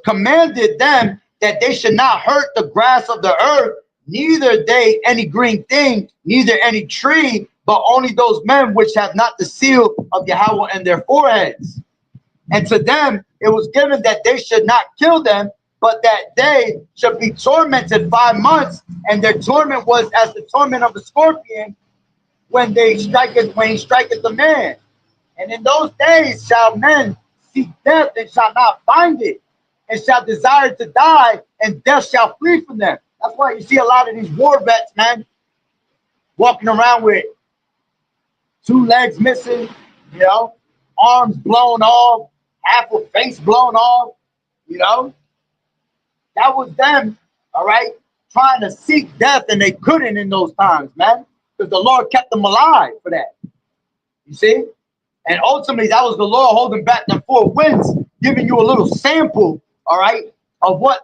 commanded them that they should not hurt the grass of the earth, neither they any green thing, neither any tree, but only those men which have not the seal of Yahweh in their foreheads. And to them it was given that they should not kill them, but that they should be tormented 5 months, and their torment was as the torment of the scorpion when he striketh the man. And in those days shall men seek death and shall not find it, and shall desire to die, and death shall flee from them. That's why you see a lot of these war vets, man, walking around with 2 legs missing, arms blown off, half a face blown off, That was them, all right, trying to seek death, and they couldn't in those times, man, because the Lord kept them alive for that. You see? And ultimately, that was the Lord holding back them 4 winds, giving you a little sample, all right, of what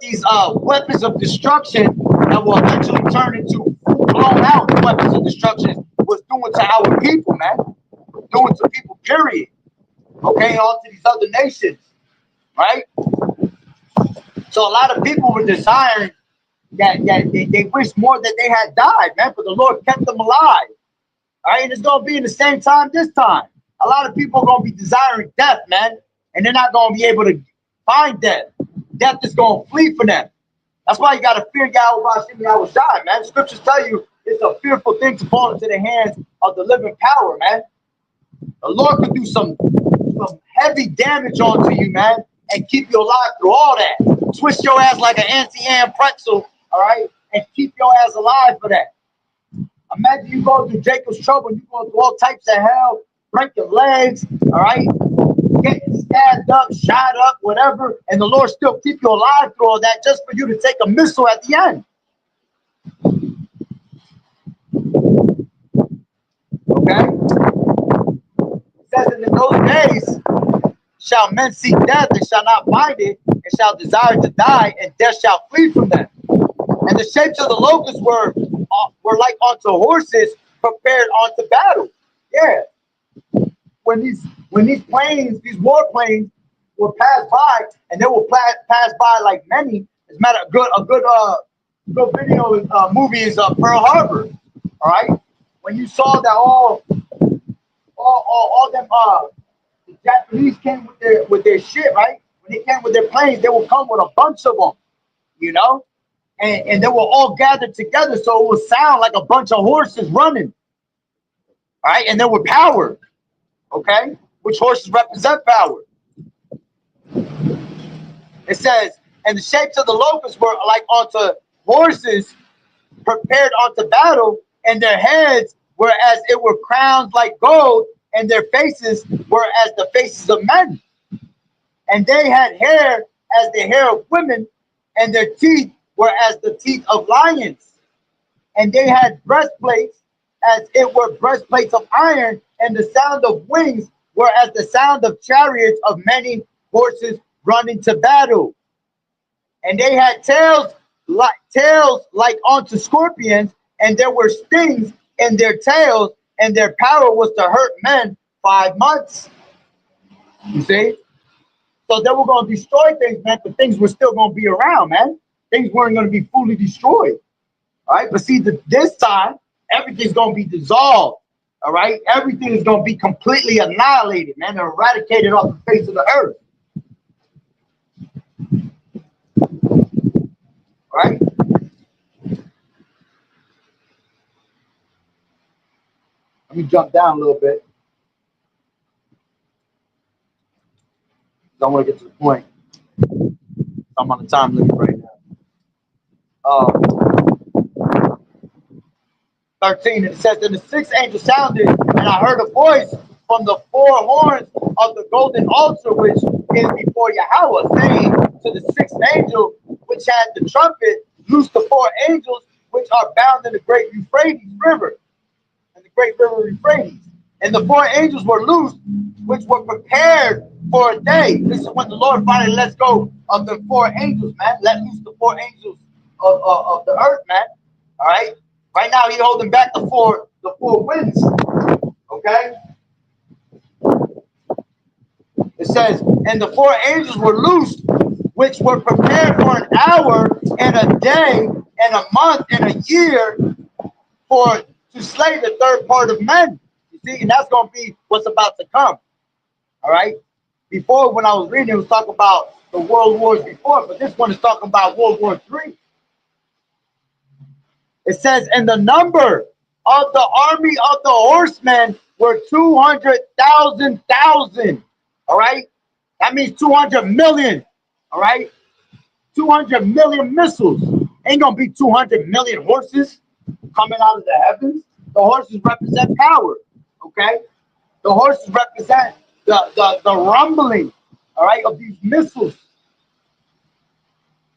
these weapons of destruction that will eventually turn into blown out weapons of destruction was doing to our people, man. Doing to people, period. Okay, on to these other nations, right? So a lot of people were desiring that they wish more that they had died, man, but the Lord kept them alive. All right, and it's going to be in the same time this time. A lot of people are going to be desiring death, man, and they're not going to be able to find death. Death is going to flee from them. That's why you got to fear Yahweh Shai, man. Scriptures tell you it's a fearful thing to fall into the hands of the living power, man. The Lord could do some heavy damage onto you, man, and keep you alive through all that. Twist your ass like an anti-am pretzel, all right, and keep your ass alive for that. Imagine you go through Jacob's trouble, you go through all types of hell, break your legs, all right, getting stabbed up, shot up, whatever, and the Lord still keep you alive through all that just for you to take a missile at the end. Okay? It says that in those days shall men seek death and shall not find it, and shall desire to die, and death shall flee from them. And the shapes of the locusts were like unto horses prepared unto battle. Yeah. When these planes, these warplanes will pass by, and they will pass by like many. As a matter, a good video movie is Pearl Harbor. All right. When you saw that all them the Japanese came with their shit, right? When they came with their planes, they will come with a bunch of them, and they were all gathered together, so it would sound like a bunch of horses running. All right, and there were power. Okay, which horses represent power. It says, and the shapes of the locusts were like unto horses prepared unto battle, and their heads were as it were crowns like gold, and their faces were as the faces of men. And they had hair as the hair of women, and their teeth were as the teeth of lions. And they had breastplates as it were breastplates of iron, and the sound of wings were as the sound of chariots of many horses running to battle. And they had tails like unto scorpions, and there were stings in their tails, and their power was to hurt men 5 months. You see? So they were going to destroy things, man, but things were still going to be around, man. Things weren't going to be fully destroyed. All right, but see, this time, everything's going to be dissolved. All right, everything is going to be completely annihilated, man, eradicated off the face of the earth. All right. Let me jump down a little bit. I want to get to the point. I'm on a time limit right now. 13, it says, then the sixth angel sounded, and I heard a voice from the 4 horns of the golden altar which is before Yahweh, saying to the sixth angel which had the trumpet, loose the 4 angels which are bound in the great Euphrates river, and the great river Euphrates. And the 4 angels were loosed, which were prepared for a day. This is when the Lord finally lets go of the 4 angels, man. Let loose the 4 angels of the earth, man. All right. Right now, he's holding back the four winds. Okay. It says, and the 4 angels were loosed, which were prepared for an hour and a day and a month and a year to slay the third part of men. You see, and that's going to be what's about to come. All right. Before, when I was reading, it was talking about the world wars before, but this one is talking about World War III. It says, and the number of the army of the horsemen were 200,000. All right. That means 200 million. All right. 200 million missiles. Ain't going to be 200 million horses coming out of the heavens. The horses represent power. Okay. The horses represent the rumbling, all right, of these missiles.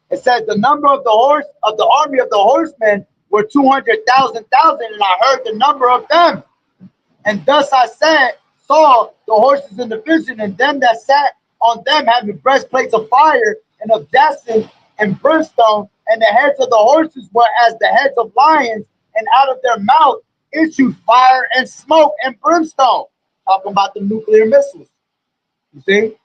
It says the number of the army of the horsemen were 200,000, and I heard the number of them. And thus I saw the horses in the vision, and them that sat on them having breastplates of fire and of jacinth and brimstone, and the heads of the horses were as the heads of lions, and out of their mouth issued fire and smoke and brimstone. Talking about the nuclear missiles. You see?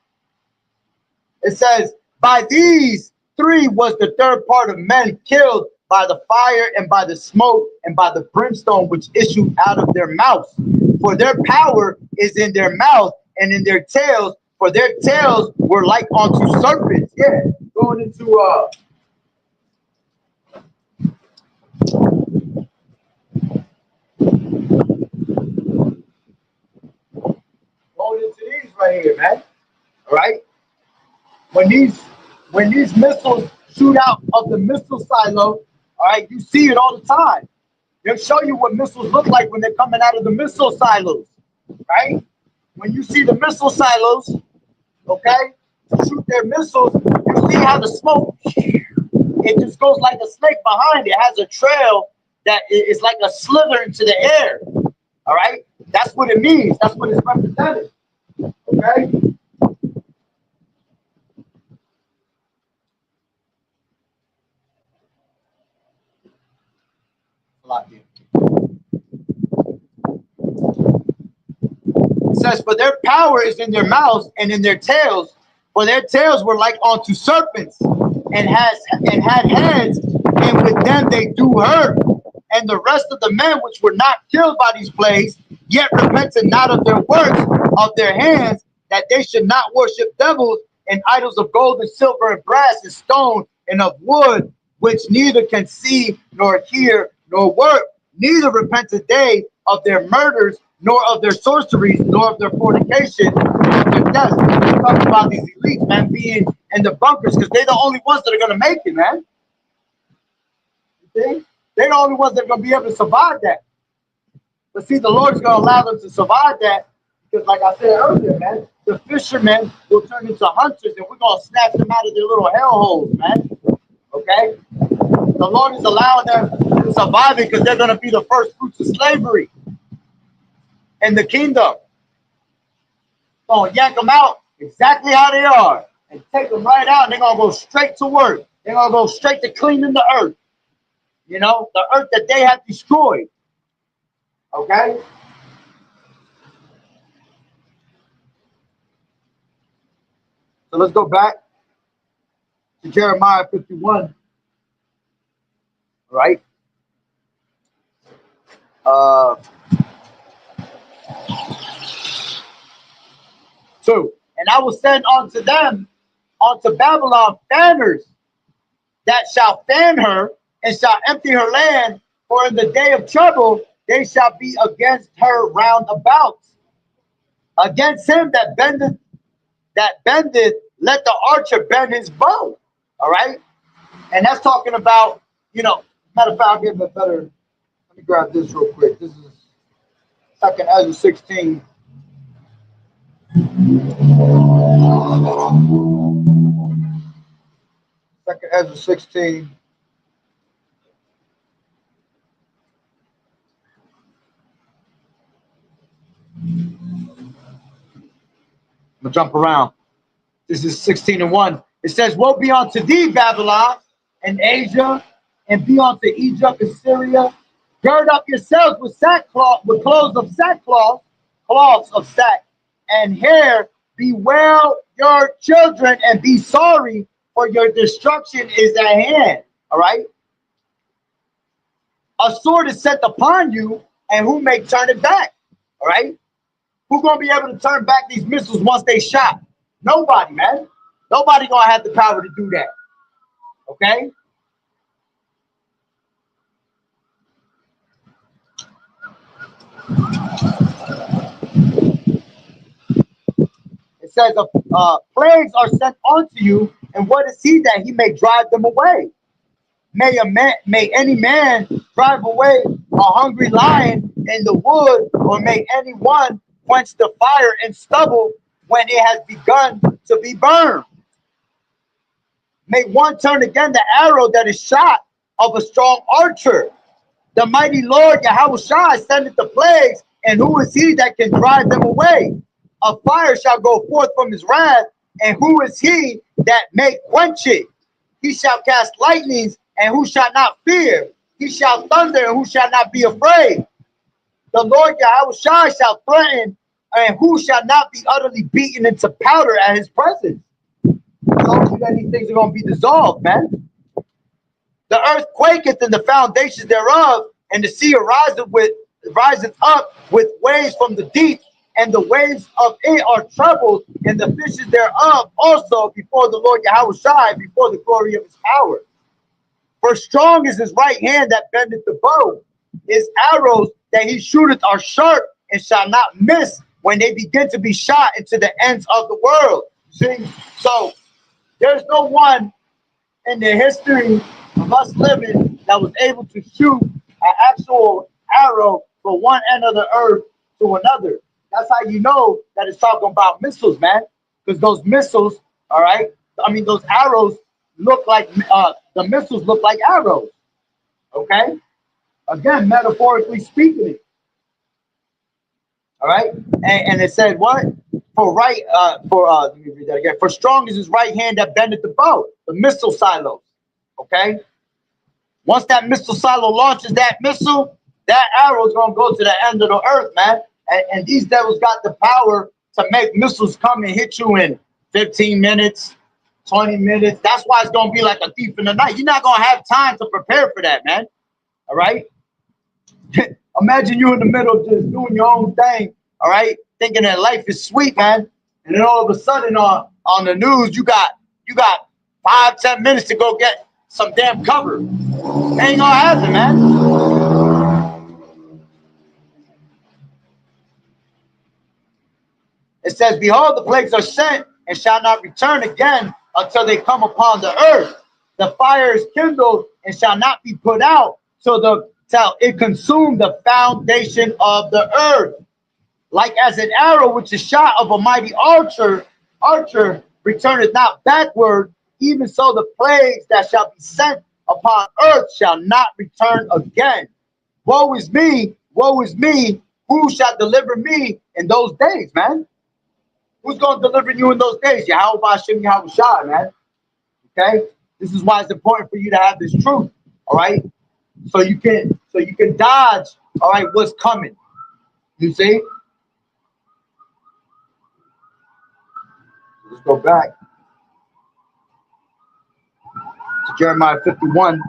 It says, by these 3 was the third part of men killed by the fire and by the smoke and by the brimstone which issued out of their mouths. For their power is in their mouth and in their tails, for their tails were like unto serpents. Yeah, going into these right here, man. All right. When these missiles shoot out of the missile silo, all right, you see it all the time. They'll show you what missiles look like when they're coming out of the missile silos, right? When you see the missile silos, okay, to shoot their missiles, you see how the smoke, it just goes like a snake behind it. It has a trail that is like a slither into the air, all right? That's what it means. That's what it's represented, okay? It says, for their power is in their mouths and in their tails, for their tails were like unto serpents, and had heads, and with them they do hurt. And the rest of the men which were not killed by these plagues, yet repented not of their works of their hands, that they should not worship devils and idols of gold and silver and brass and stone and of wood, which neither can see, nor hear, nor work, neither repents they of their murders, nor of their sorceries, nor of their fornication, nor of their deaths. We're talking about these elites, man, being in the bunkers, because they're the only ones that are going to make it, man. You see? They're the only ones that are going to be able to survive that. But see, the Lord's going to allow them to survive that, because like I said earlier, man, the fishermen will turn into hunters, and we're going to snatch them out of their little hellholes, man. Okay? The Lord is allowing them to survive it because they're going to be the first fruits of slavery in the kingdom. So yank them out exactly how they are and take them right out, and they're going to go straight to work. They're going to go straight to cleaning the earth. You know, the earth that they have destroyed. Okay? So let's go back to Jeremiah 51. Right? 2. And I will send unto them, unto Babylon, fanners that shall fan her and shall empty her land, for in the day of trouble they shall be against her round about. Against him that bendeth, let the archer bend his bow. All right? And that's talking about, you know, matter of fact, I'll give it better. Let me grab this real quick. This is 2nd Ezra 16. Second Ezra 16. I'm gonna jump around. This is 16:1. It says, "Woe be unto thee, Babylon, and Asia, and be unto Egypt and Syria. Gird up yourselves with sackcloth, with clothes of sackcloth, cloths of sack, and hair. Bewail your children and be sorry, for your destruction is at hand." All right. A sword is sent upon you, and who may turn it back? All right. Who's gonna be able to turn back these missiles once they shot? Nobody, man. Nobody gonna have the power to do that. Okay. It says, plagues are sent unto you, and what is he that he may drive them away? May any man drive away a hungry lion in the wood, or may anyone quench the fire in stubble when it has begun to be burned? May one turn again the arrow that is shot of a strong archer. The mighty Lord Yahushua sendeth the plagues, and who is he that can drive them away? A fire shall go forth from his wrath, and who is he that may quench it? He shall cast lightnings, and who shall not fear? He shall thunder, and who shall not be afraid? The Lord Yahushua shall threaten, and who shall not be utterly beaten into powder at his presence? Tells you that these things are going to be dissolved, man. The earth quaketh and the foundations thereof, and the sea riseth up with waves from the deep, and the waves of it are troubled, and the fishes thereof also before the Lord Yahushua, before the glory of his power. For strong is his right hand that bendeth the bow. His arrows that he shooteth are sharp, and shall not miss when they begin to be shot into the ends of the world. See? So there's no one in the history of us living that was able to shoot an actual arrow from one end of the earth to another. That's how you know that it's talking about missiles, man. Because those missiles, all right, I mean, those arrows look like, the missiles look like arrows. Okay? Again, metaphorically speaking it. All right? And it said what? Let me read that again. For strong is his right hand that bendeth the bow, the missile silos. Okay? Once that missile silo launches that missile, that arrow is going to go to the end of the earth, man. And these devils got the power to make missiles come and hit you in 15 minutes, 20 minutes. That's why it's going to be like a thief in the night. You're not going to have time to prepare for that, man. All right? Imagine you in the middle of just doing your own thing, all right? Thinking that life is sweet, man. And then all of a sudden on the news, you got 5-10 minutes to go get some damn cover. Ain't gonna happen, man. It says, behold, the plagues are sent and shall not return again until they come upon the earth. The fire is kindled and shall not be put out till it consume the foundation of the earth. Like as an arrow which is shot of a mighty archer returneth not backward, even so the plagues that shall be sent upon earth shall not return again. Woe is me, who shall deliver me in those days, man? Who's going to deliver you in those days? Yahweh Bashim Yahweh Shai, man. Okay? This is why it's important for you to have this truth, all right? So you can dodge, all right, what's coming. You see? Let's go back to Jeremiah 51.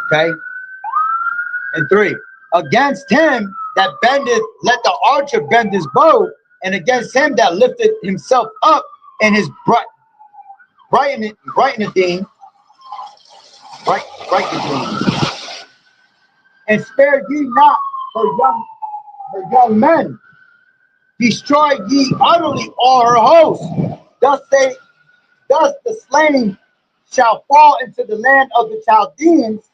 Okay? And 3. Against him that bendeth, let the archer bend his bow, and against him that lifted himself up in his brightening, and spare ye not her young men. Destroy ye utterly all her hosts. Thus the slain shall fall into the land of the Chaldeans,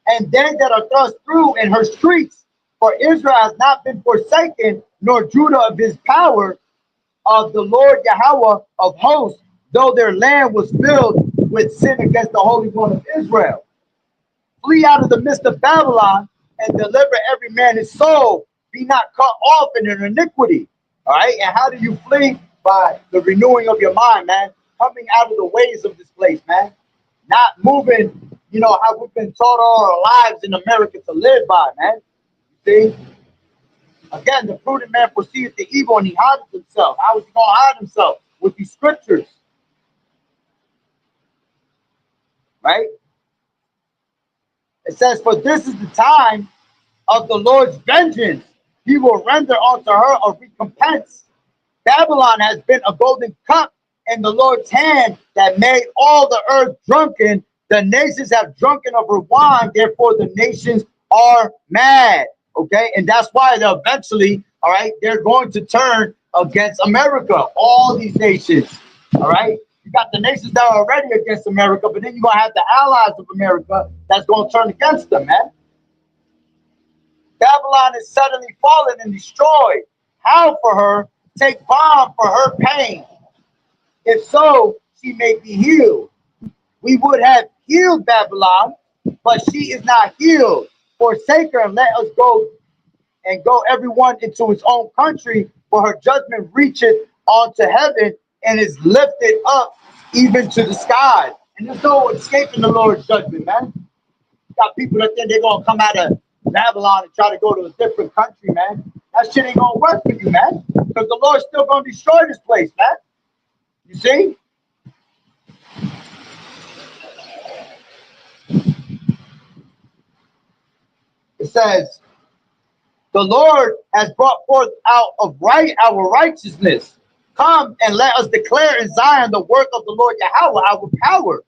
and they that are thrust through in her streets. For Israel has not been forsaken, nor Judah of his power, of the Lord Yahweh of hosts, though their land was filled with sin against the Holy One of Israel. Flee out of the midst of Babylon, and deliver every man his soul. Be not cut off in an iniquity. All right? And how do you flee? By the renewing of your mind, man. Coming out of the ways of this place, man. Not moving, you know, how we've been taught all our lives in America to live by, man. See? Again, the prudent man perceiveth the evil and he hides himself. How is he going to hide himself? With these scriptures. Right? It says, for this is the time of the Lord's vengeance. He will render unto her a recompense. Babylon has been a golden cup in the Lord's hand that made all the earth drunken. The nations have drunken of her wine. Therefore, the nations are mad. Okay, and that's why they'll eventually, all right, they're going to turn against America. All these nations, all right. You got the nations that are already against America, but then you're gonna have the allies of America that's gonna turn against them, man. Babylon is suddenly fallen and destroyed. How for her? Take balm for her pain. If so, she may be healed. We would have healed Babylon, but she is not healed. Forsake her and let us go everyone into his own country, for her judgment reacheth onto heaven and is lifted up even to the sky. And there's no escaping the Lord's judgment, man. You got people that think they're gonna come out of Babylon and try to go to a different country, man. That shit ain't gonna work for you, man. Because the Lord's still gonna destroy this place, man. You see? It says, the Lord has brought forth out of our righteousness. Come and let us declare in Zion the work of the Lord Yahweh, our power.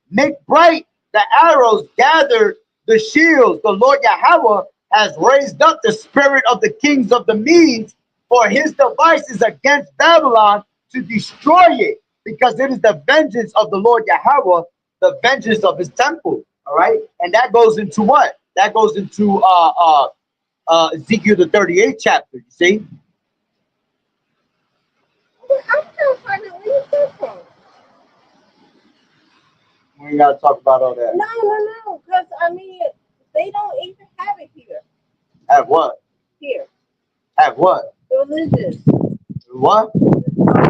Make bright the arrows, gather the shields. The Lord Yahweh has raised up the spirit of the kings of the Medes, for his devices against Babylon to destroy it, because it is the vengeance of the Lord Yahweh, the vengeance of his temple. All right, and that goes into what? That goes into Ezekiel the 38th chapter. You see? I'm still trying to leave this from. We ain't gotta talk about all that. No, because I mean, they don't even have it here. Have what? Here. Have what? Religious. What? Religious.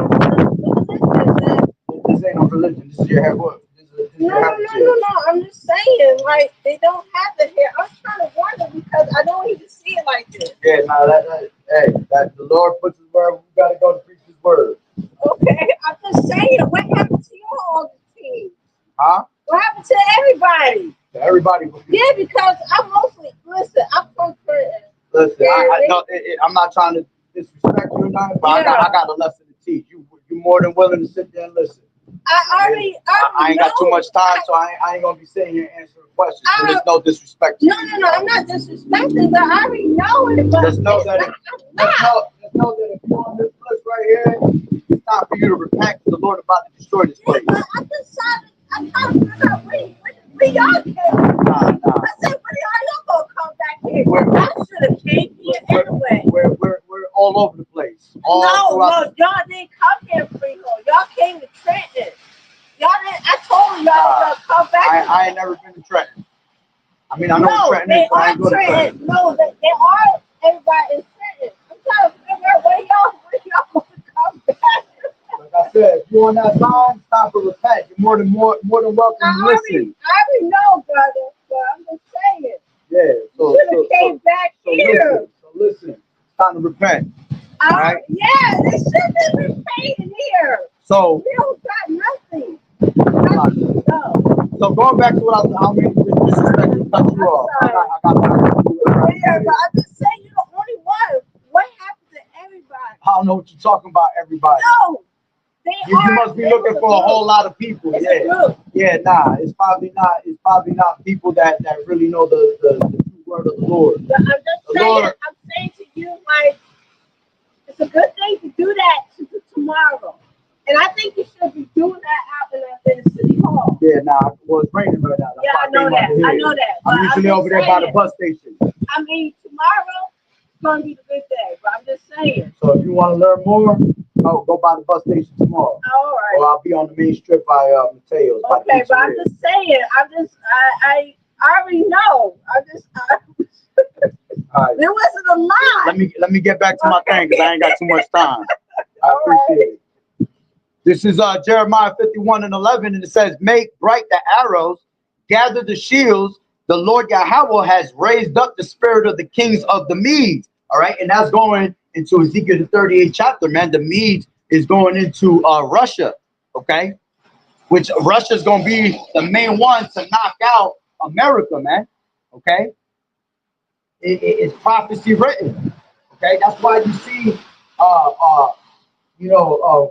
This ain't no religion. This is your have what? No. I'm just saying, like, they don't have it here. I'm trying to wonder because I don't even see it like this. Yeah, no, that the Lord puts his word. We gotta go to preach his word. Okay, I'm just saying, what happened to your all the team? Huh? What happened to everybody? Everybody. Yeah, because I'm mostly, I'm from Listen, I'm not trying to disrespect you or nothing, but I got a lesson to teach. You more than willing to sit there and listen. I ain't got too much time, so I ain't gonna be sitting here answering questions. So there's no disrespect to you. No, I'm not disrespecting, but I already know it. But just know that if you're on this list right here, it's time for you to repent because the Lord is about to destroy this place. But I'm trying to figure out where y'all came from. Nah. I said, when y'all gonna come back here? I should have came here anyway. We're all over the place. No, y'all didn't come here, Freehold. Y'all came to Trenton. Y'all didn't. I told y'all to come back. I ain't never been to Trenton. I mean, I know what Trenton is, but I ain't go to Trenton. No, they are everybody in Trenton. I'm trying to figure out where y'all gonna come back. Like I said, if you're on that line, it's time to repent. You're more than welcome to listen. I already know, brother, but I'm just saying. Yeah, so should have came back here. Listen, it's time to repent. Right? Yeah, they should have been paying here. So we don't got nothing. No. So going back to what I was, how many disrespect to cut you off. I got yeah, but I'm just saying you're the only one. What happened to everybody? I don't know what you're talking about, everybody. No. You must be looking for a whole lot of people. Yeah, nah. It's probably not people that really know the true word of the Lord. But I'm saying to you, like, it's a good thing to do that tomorrow. And I think you should be doing that out in the city hall. Yeah, well, it's raining right now. Yeah, I know that. I'm usually over there by the bus station. I mean, tomorrow is going to be the good day, but I'm just saying. So if you want to learn more, go by the bus station tomorrow. All right. Or I'll be on the main strip by Mateo's. Okay, but I'm just saying. I already know. All right. There wasn't a lot. Let me get back to my thing because I ain't got too much time. I appreciate it. This is Jeremiah 51:11, and it says, "Make bright the arrows, gather the shields. The Lord Yahweh has raised up the spirit of the kings of the Medes." All right, and that's going into Ezekiel the 38th chapter, man. The Medes is going into Russia, okay? Which Russia is going to be the main one to knock out America, man. Okay, it's prophecy written. Okay, that's why you see,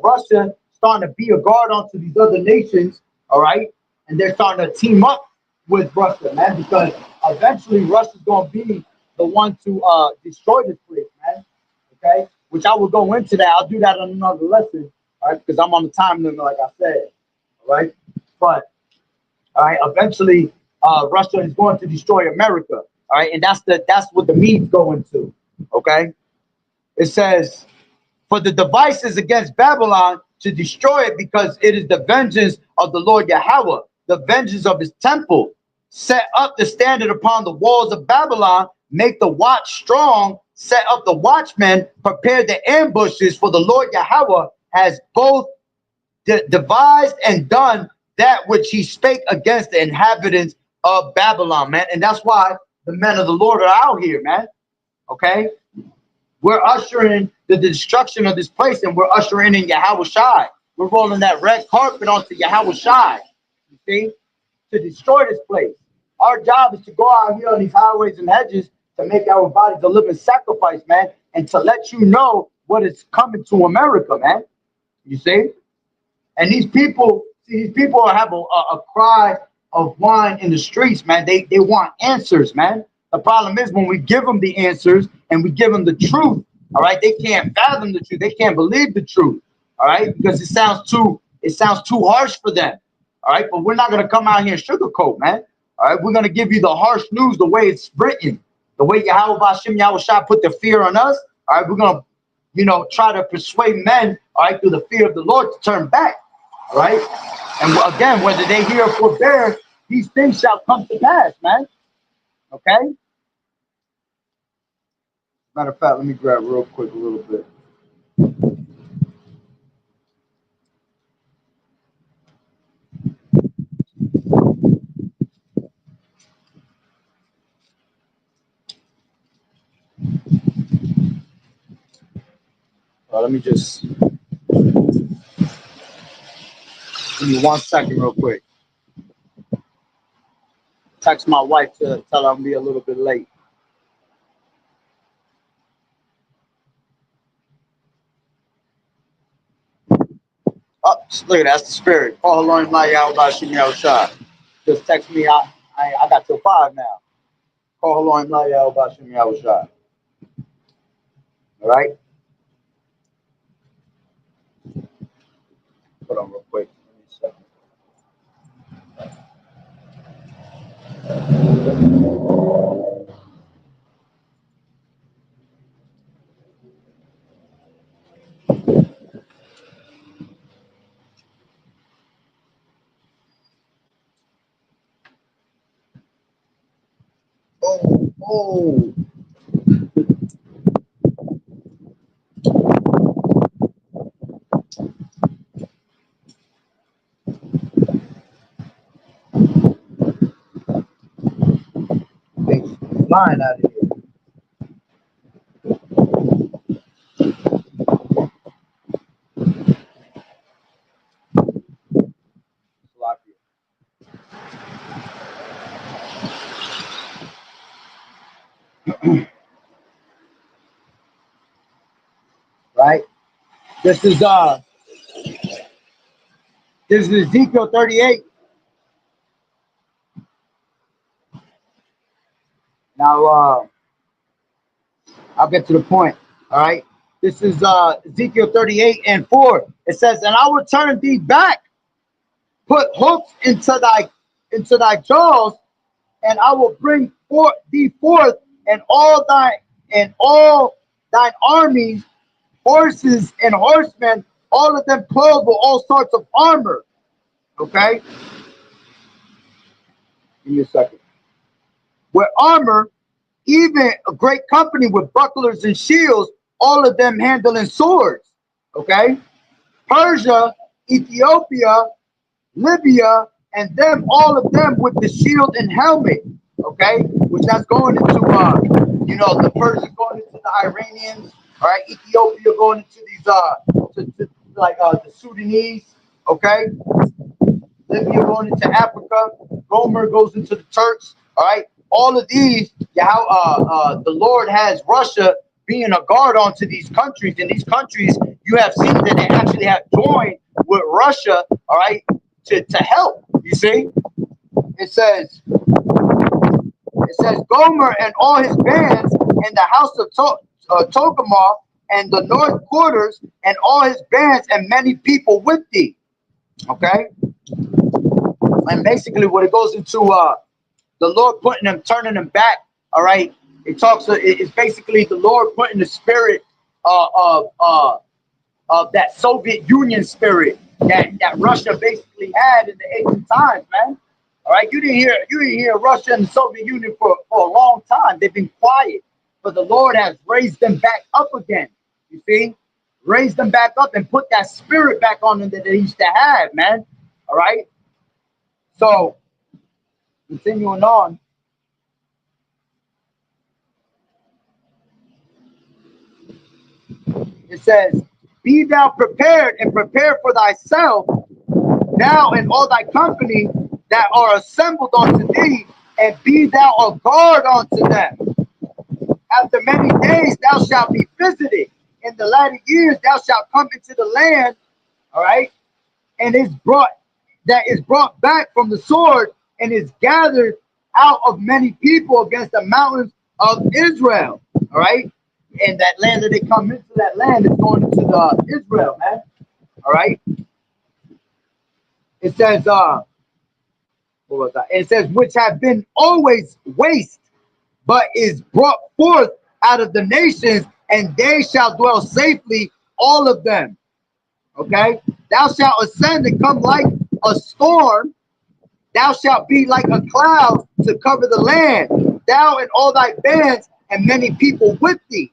Russia starting to be a guard onto these other nations, all right? And they're starting to team up with Russia, man, because eventually Russia's going to be the one to destroy this place, man, okay? Which I will go into that. I'll do that on another lesson, all right? Because I'm on the time limit, like I said, all right? But, all right, eventually Russia is going to destroy America, all right? And that's what the Medes go into, okay? It says, "For the devices against Babylon to destroy it, because it is the vengeance of the Lord Yahweh, the vengeance of his temple. Set up the standard upon the walls of Babylon, make the watch strong, set up the watchmen, prepare the ambushes, for the Lord Yahweh has both devised and done that which he spake against the inhabitants of Babylon," man. And that's why the men of the Lord are out here, man. Okay? We're ushering the destruction of this place, and we're ushering in Yahweh Shai. We're rolling that red carpet onto Yahweh Shai, you see, to destroy this place. Our job is to go out here on these highways and hedges to make our bodies a living sacrifice, man, and to let you know what is coming to America, man. You see? And these people have a cry of wine in the streets, man. They want answers, man. The problem is when we give them the answers and we give them the truth, all right, they can't fathom the truth. They can't believe the truth, all right, because it sounds too harsh for them, all right. But we're not gonna come out here and sugarcoat, man. All right, we're gonna give you the harsh news the way it's written, the way Yahweh Bashem Yahweh Shai put the fear on us. All right, we're gonna try to persuade men, all right, through the fear of the Lord to turn back, all right. And again, whether they hear or forbear, these things shall come to pass, man. Okay. Matter of fact, let me grab real quick a little bit. Let me just give me 1 second real quick. Text my wife to tell her I'm gonna be a little bit late. Oh, look at that. That's the spirit. Call Lord like out about shooting out shot. Just text me. I got till 5 now. Call Lord like out about shooting out shot. All right. Hold on real quick. Give me a second. Oh, oh. They flying out of here. Right. This is uh. This is Ezekiel 38. Now I'll get to the point. All right. This is Ezekiel 38 and 4. It says, "And I will turn thee back, put hooks into thy jaws, and I will bring forth thee forth, and all thine armies, horses and horsemen, all of them clothed with all sorts of armor." Okay, give me a second. With armor, even a great company with bucklers and shields, all of them handling swords. Okay, Persia, Ethiopia, Libya, and them, all of them with the shield and helmet. Okay, which that's going into the Persians going into the Iranians, all right, Ethiopia going into these the Sudanese, okay, Libya going into Africa, Gomer goes into the Turks, all right, all of these, yeah, how the Lord has Russia being a guard onto these countries, and these countries you have seen that they actually have joined with Russia, all right, to help. You see, it says Gomer and all his bands in the house of Togarmah and the north quarters and all his bands and many people with thee. Okay, and basically what it goes into the Lord putting them, turning them back. All right, it talks. It's basically the Lord putting the spirit of that Soviet Union spirit that Russia basically had in the ancient times, man. All right, you didn't hear Russia and the Soviet Union for a long time. They've been quiet, but the Lord has raised them back up again. You see, raised them back up and put that spirit back on them that they used to have, man. All right. So continuing on, it says, "Be thou prepared and prepare for thyself, thou and all thy company that are assembled unto thee, and be thou a guard unto them. After many days thou shalt be visited. In the latter years thou shalt come into the land," all right, "and is brought back from the sword, and is gathered out of many people against the mountains of Israel." All right, and that land that they come into, that land is going into the Israel, man. All right, it says what was that? It says, "Which have been always waste, but is brought forth out of the nations, and they shall dwell safely, all of them." Okay, "Thou shalt ascend and come like a storm, thou shalt be like a cloud to cover the land, thou and all thy bands and many people with thee.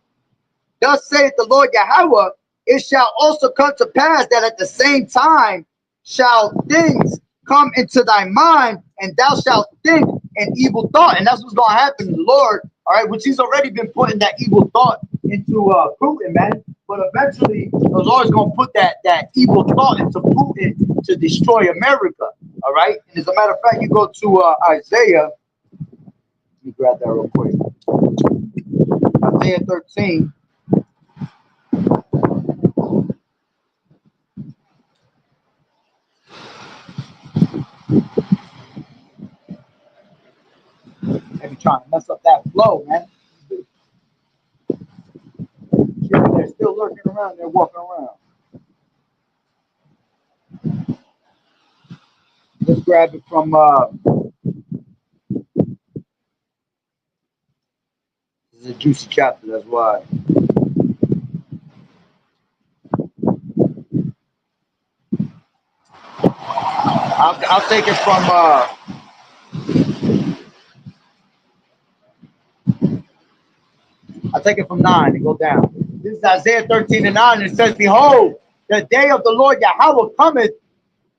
Thus saith the Lord Yahweh, it shall also come to pass that at the same time shall things come into thy mind, and thou shalt think an evil thought." And that's what's going to happen. The Lord, all right, which he's already been putting that evil thought into Putin, man. But eventually, the Lord's going to put that evil thought into Putin to destroy America, all right? And as a matter of fact, you go to Isaiah. Let me grab that real quick. Isaiah 13. Maybe trying to mess up that flow, man. They're still lurking around. They're walking around. Let's grab it from. This is a juicy chapter. That's why. I'll take it from. I'll take it from 9 and go down. This is Isaiah 13 and 9. And it says, "Behold, the day of the Lord Yahweh cometh,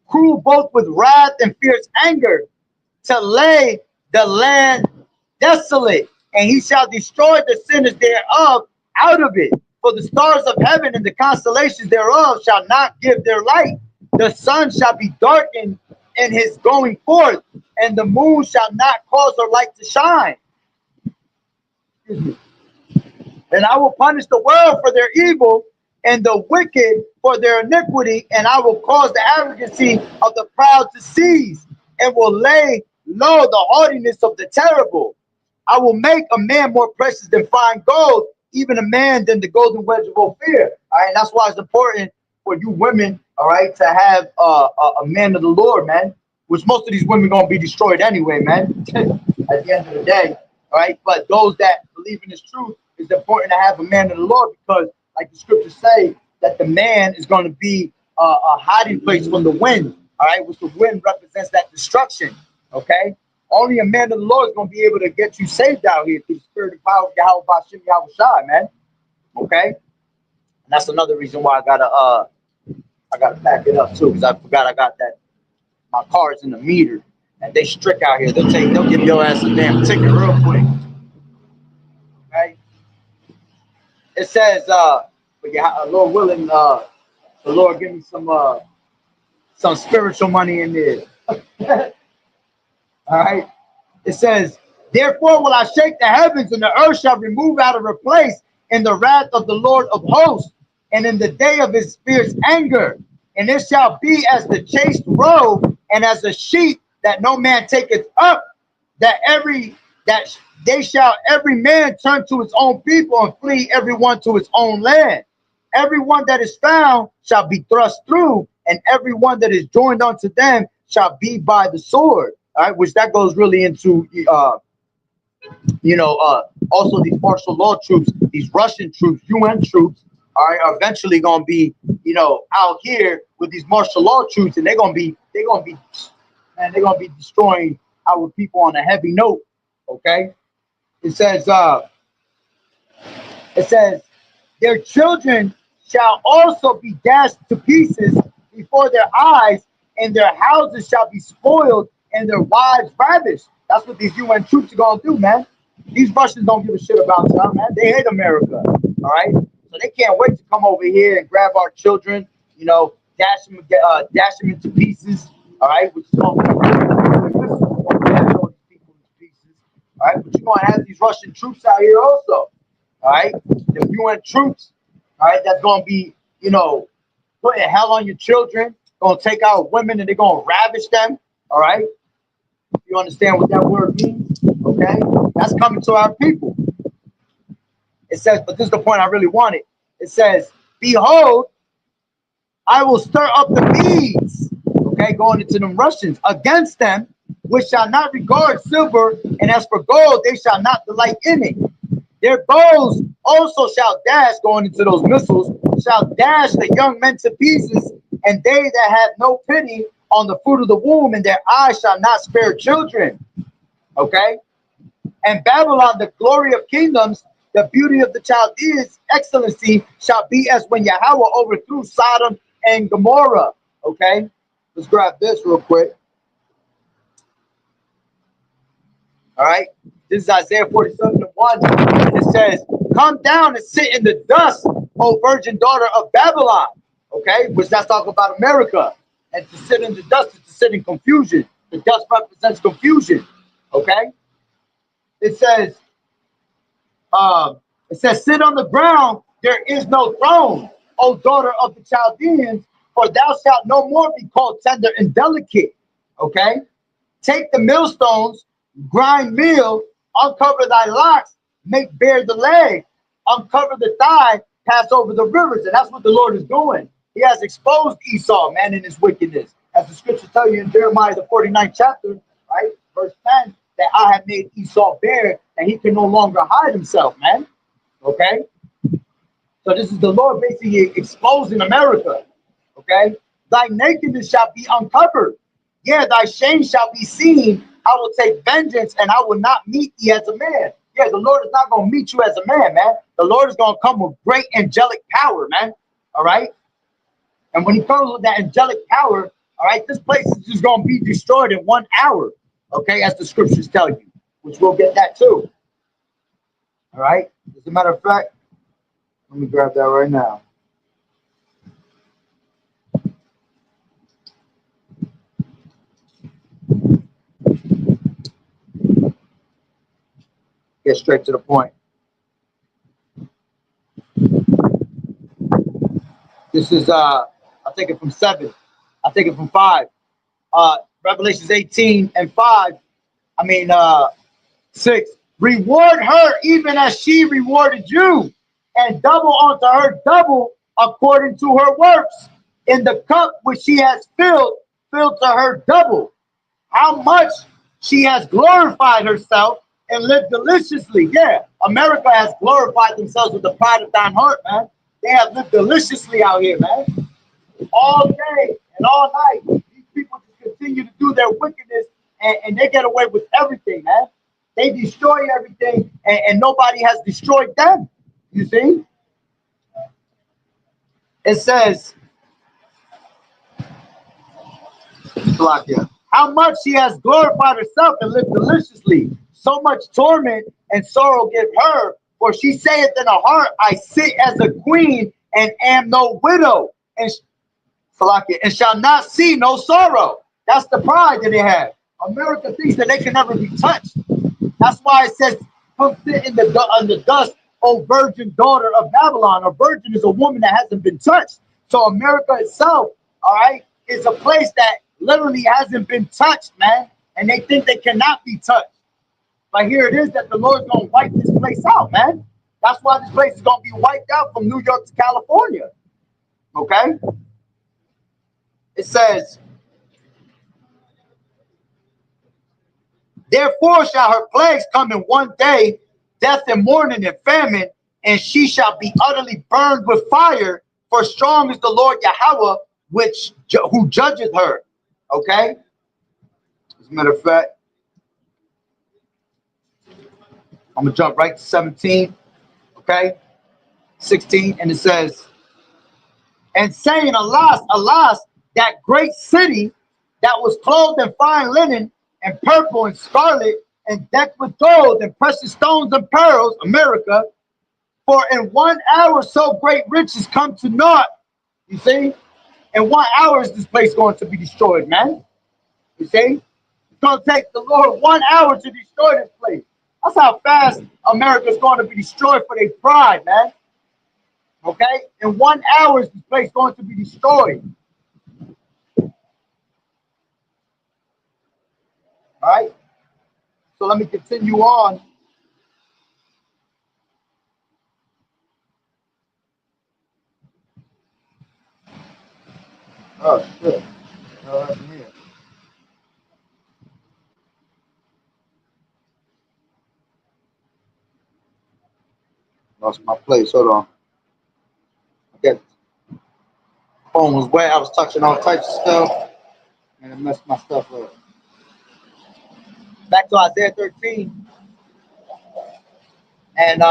cruel both with wrath and fierce anger, to lay the land desolate, and he shall destroy the sinners thereof out of it. For the stars of heaven and the constellations thereof shall not give their light. The sun shall be darkened in his going forth, and the moon shall not cause her light to shine. And I will punish the world for their evil, and the wicked for their iniquity, and I will cause the arrogancy of the proud to cease, and will lay low the haughtiness of the terrible. I will make a man more precious than fine gold, even a man than the golden wedge of Ophir." All right, that's why it's important for you women, all right, to have a man of the Lord, man. Which most of these women gonna be destroyed anyway, man. At the end of the day, all right. But those that believe in this truth, it's important to have a man of the Lord, because, like the scriptures say, that the man is going to be a hiding place from the wind. All right, which the wind represents that destruction. Okay. Only a man of the Lord is going to be able to get you saved out here through the spirit and power of Yahweh Bashim Yahweh Shai, man. Okay. And that's another reason why I gotta pack it up too, because I forgot I got that. My car is in the meter, and they strict out here. They'll give your ass a damn ticket real quick. Okay. It says, but yeah, Lord willing, the Lord give me some spiritual money in there. All right. It says, "Therefore will I shake the heavens, and the earth shall remove out of her place in the wrath of the Lord of hosts, and in the day of his fierce anger. And it shall be as the chaste roe, and as a sheep that no man taketh up, that they shall every man turn to his own people, and flee every one to his own land. Every one that is found shall be thrust through, and every one that is joined unto them shall be by the sword." All right, which that goes really into also these martial law troops, these Russian troops, UN troops, all right, are eventually gonna be, out here with these martial law troops, and they're gonna be destroying our people on a heavy note. Okay. It says, "Their children shall also be dashed to pieces before their eyes, and their houses shall be spoiled, and their wives ravished." That's what these UN troops are gonna do, man. These Russians don't give a shit about them, man. They hate America, all right? So they can't wait to come over here and grab our children, dash them into pieces, all right? Which is gonna dash all these people into pieces, all right? But you're gonna have these Russian troops out here also, all right? The UN troops, all right, that's gonna be, putting hell on your children, gonna take out women, and they're gonna ravish them, all right? You understand what that word means? Okay, that's coming to our people. It says, but this is the point I really wanted. It says, "Behold, I will stir up the Medes," okay, going into them Russians, "against them, which shall not regard silver, and as for gold, they shall not delight in it. Their bows also shall dash," going into those missiles, "shall dash the young men to pieces, and they that have no pity on the fruit of the womb, and their eyes shall not spare children." Okay. "And Babylon, the glory of kingdoms, the beauty of the Chaldeans, excellency, shall be as when Yahweh overthrew Sodom and Gomorrah." Okay. Let's grab this real quick. All right. This is Isaiah 47:1. And it says, "Come down and sit in the dust, O virgin daughter of Babylon." Okay. Which that's talking about America. And to sit in the dust is to sit in confusion. The dust represents confusion. Okay. It says, "Sit on the ground, there is no throne, O daughter of the Chaldeans, for thou shalt no more be called tender and delicate." Okay? Take the millstones, grind meal, uncover thy locks, make bare the leg, uncover the thigh, pass over the rivers. And that's what the Lord is doing. He has exposed Esau, man, in his wickedness. As the scriptures tell you in Jeremiah, the 49th chapter, right? Verse 10, that I have made Esau bare, and he can no longer hide himself, man. Okay? So this is the Lord basically exposing America. Okay? Thy nakedness shall be uncovered. Yeah, thy shame shall be seen. I will take vengeance, and I will not meet thee as a man. Yeah, the Lord is not going to meet you as a man, man. The Lord is going to come with great angelic power, man. All right? And when he comes with that angelic power, all right, this place is just going to be destroyed in 1 hour. Okay, as the scriptures tell you, which we'll get that too. All right? As a matter of fact, let me grab that right now. Get straight to the point. This is I take it from 7. I take it from 5. Revelations 18 and 5. I mean 6. Reward her even as she rewarded you, and double unto her double according to her works. In the cup which she has filled, fill to her double. How much she has glorified herself and lived deliciously. Yeah, America has glorified themselves with the pride of thine heart, man. They have lived deliciously out here, man. All day and all night. These people just continue to do their wickedness, and they get away with everything, man. They destroy everything, and nobody has destroyed them. You see? It says, block here. How much she has glorified herself and lived deliciously. So much torment and sorrow give her, for she saith in her heart, I sit as a queen and am no widow, and shall not see no sorrow. That's the pride that they have. America thinks that they can never be touched. That's why it says, come sit in the dust, O virgin daughter of Babylon. A virgin is a woman that hasn't been touched. So America itself, all right, is a place that literally hasn't been touched, man. And they think they cannot be touched. But here it is that the Lord's going to wipe this place out, man. That's why this place is going to be wiped out from New York to California. Okay? It says, therefore shall her plagues come in one day, death and mourning and famine, and she shall be utterly burned with fire, for strong is the Lord Yahweh, who judgeth her. Okay? As a matter of fact, I'm going to jump right to 17. Okay? 16, and it says, and saying, alas, alas, that great city that was clothed in fine linen and purple and scarlet and decked with gold and precious stones and pearls, America, for in 1 hour so great riches come to naught. You see? In 1 hour is this place going to be destroyed, man. You see? It's going to take the Lord 1 hour to destroy this place. That's how fast America's going to be destroyed for their pride, man. Okay? In 1 hour is this place going to be destroyed. All right? So let me continue on. Oh, shit. No, that's here. Lost my place. Hold on. Okay. Phone was wet. I was touching all types of stuff, and it messed my stuff up. Back to Isaiah 13 and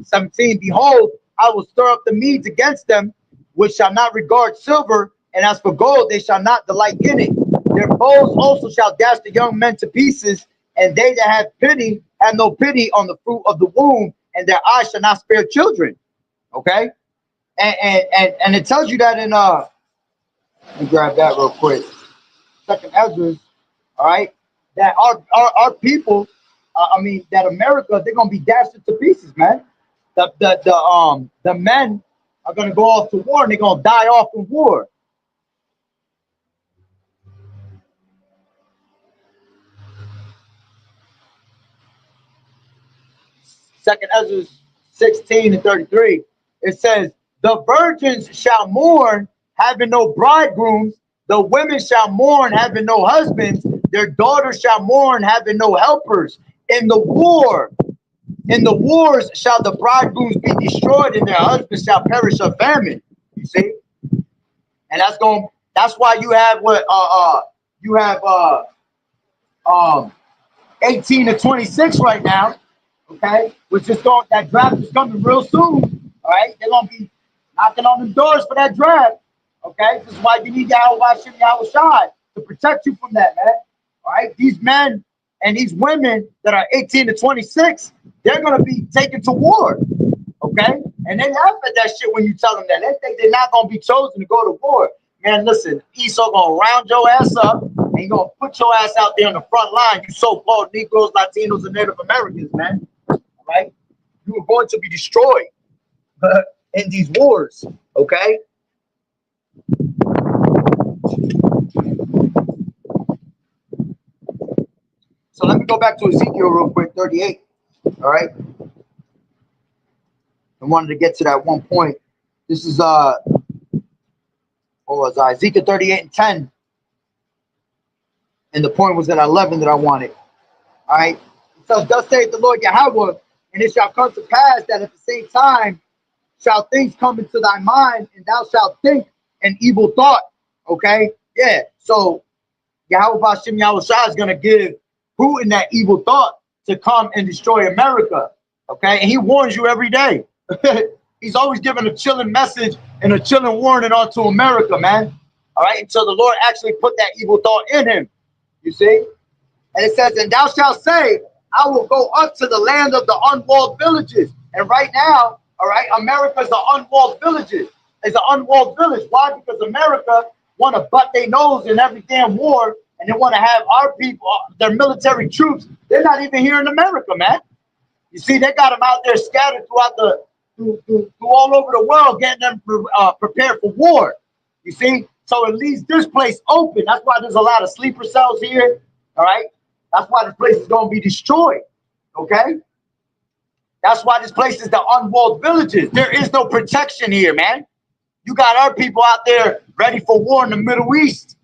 17. Behold, I will stir up the Medes against them, which shall not regard silver, and as for gold, they shall not delight in it. Their bows also shall dash the young men to pieces, and they that have pity have no pity on the fruit of the womb, and their eyes shall not spare children. Okay, and it tells you that in let me grab that real quick. Second Ezra, all right, that our people, that America, they're gonna be dashed into pieces, man. The men are gonna go off to war, and they're gonna die off in war. Second Ezra 16 and 33. It says, the virgins shall mourn, having no bridegrooms. The women shall mourn, having no husbands. Their daughters shall mourn, having no helpers. In the wars shall the bridegrooms be destroyed, and their husbands shall perish of famine. You see? And that's why you have what you have 18 to 26 right now, okay? Which is going, that draft is coming real soon. All right, they're gonna be knocking on the doors for that draft. Okay, this is why you need Yahweh Shai to protect you from that, man. All right, these men and these women that are 18 to 26, they're gonna be taken to war. Okay, and they laugh at that shit when you tell them that. They think they're not gonna be chosen to go to war. Man, listen, Esau gonna round your ass up and he gonna put your ass out there on the front line. You so-called Negroes, Latinos, and Native Americans, man. All right, you are going to be destroyed in these wars. Okay. So let me go back to Ezekiel real quick, 38. All right. I wanted to get to that one point. This is Ezekiel 38 and 10. And the point was at 11 that I wanted. All right. It says, thus saith the Lord Yahweh, and it shall come to pass that at the same time shall things come into thy mind, and thou shalt think an evil thought. Okay. Yeah. So Yahweh Bashem Yahushua is going to give Putin that evil thought to come and destroy America. Okay. And he warns you every day. He's always giving a chilling message and a chilling warning onto America, man. All right. Until the Lord actually put that evil thought in him. You see? And it says, and thou shalt say, I will go up to the land of the unwalled villages. And right now, all right, America's the unwalled villages. It's an unwalled village. Why? Because America want to butt their nose in every damn war, and they want to have our people, their military troops. They're not even here in America, man. You see, they got them out there scattered throughout through all over the world, getting them prepared for war. You see, so it leaves this place open. That's why there's a lot of sleeper cells here. All right, that's why this place is going to be destroyed. Okay, that's why this place is the unwalled villages. There is no protection here, man. You got our people out there ready for war in the Middle East.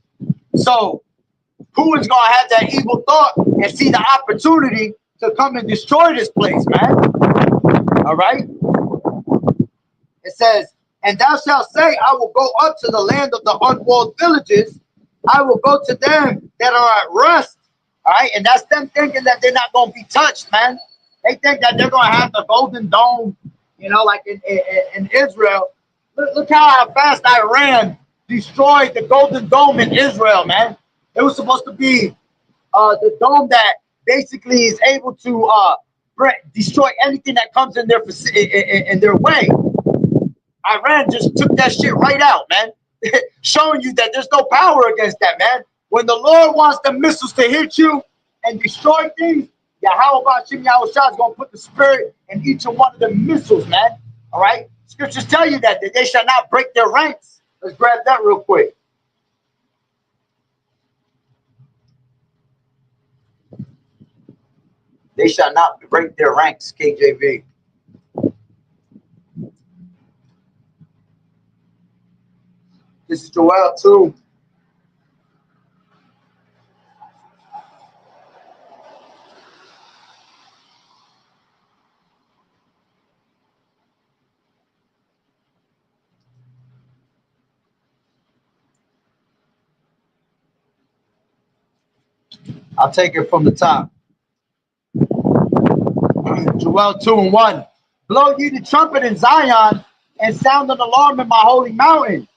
So Putin's going to have that evil thought and see the opportunity to come and destroy this place, man. All right. It says, and thou shalt say, I will go up to the land of the unwalled villages. I will go to them that are at rest. All right. And that's them thinking that they're not going to be touched, man. They think that they're going to have the Golden Dome, you know, like in Israel. Look how fast Iran destroyed the Golden Dome in Israel, man. It was supposed to be the dome that basically is able to destroy anything that comes in their way. Iran just took that shit right out, man. Showing you that there's no power against that, man. When the Lord wants the missiles to hit you and destroy things, Yahweh Bashem Yahushua is going to put the spirit in each and one of the missiles, man. All right? Scriptures tell you that they shall not break their ranks. Let's grab that real quick. They shall not break their ranks, KJV. This is Joel 2. I'll take it from the top. Joel 2 and 1. Blow ye the trumpet in Zion and sound an alarm in my holy mountain.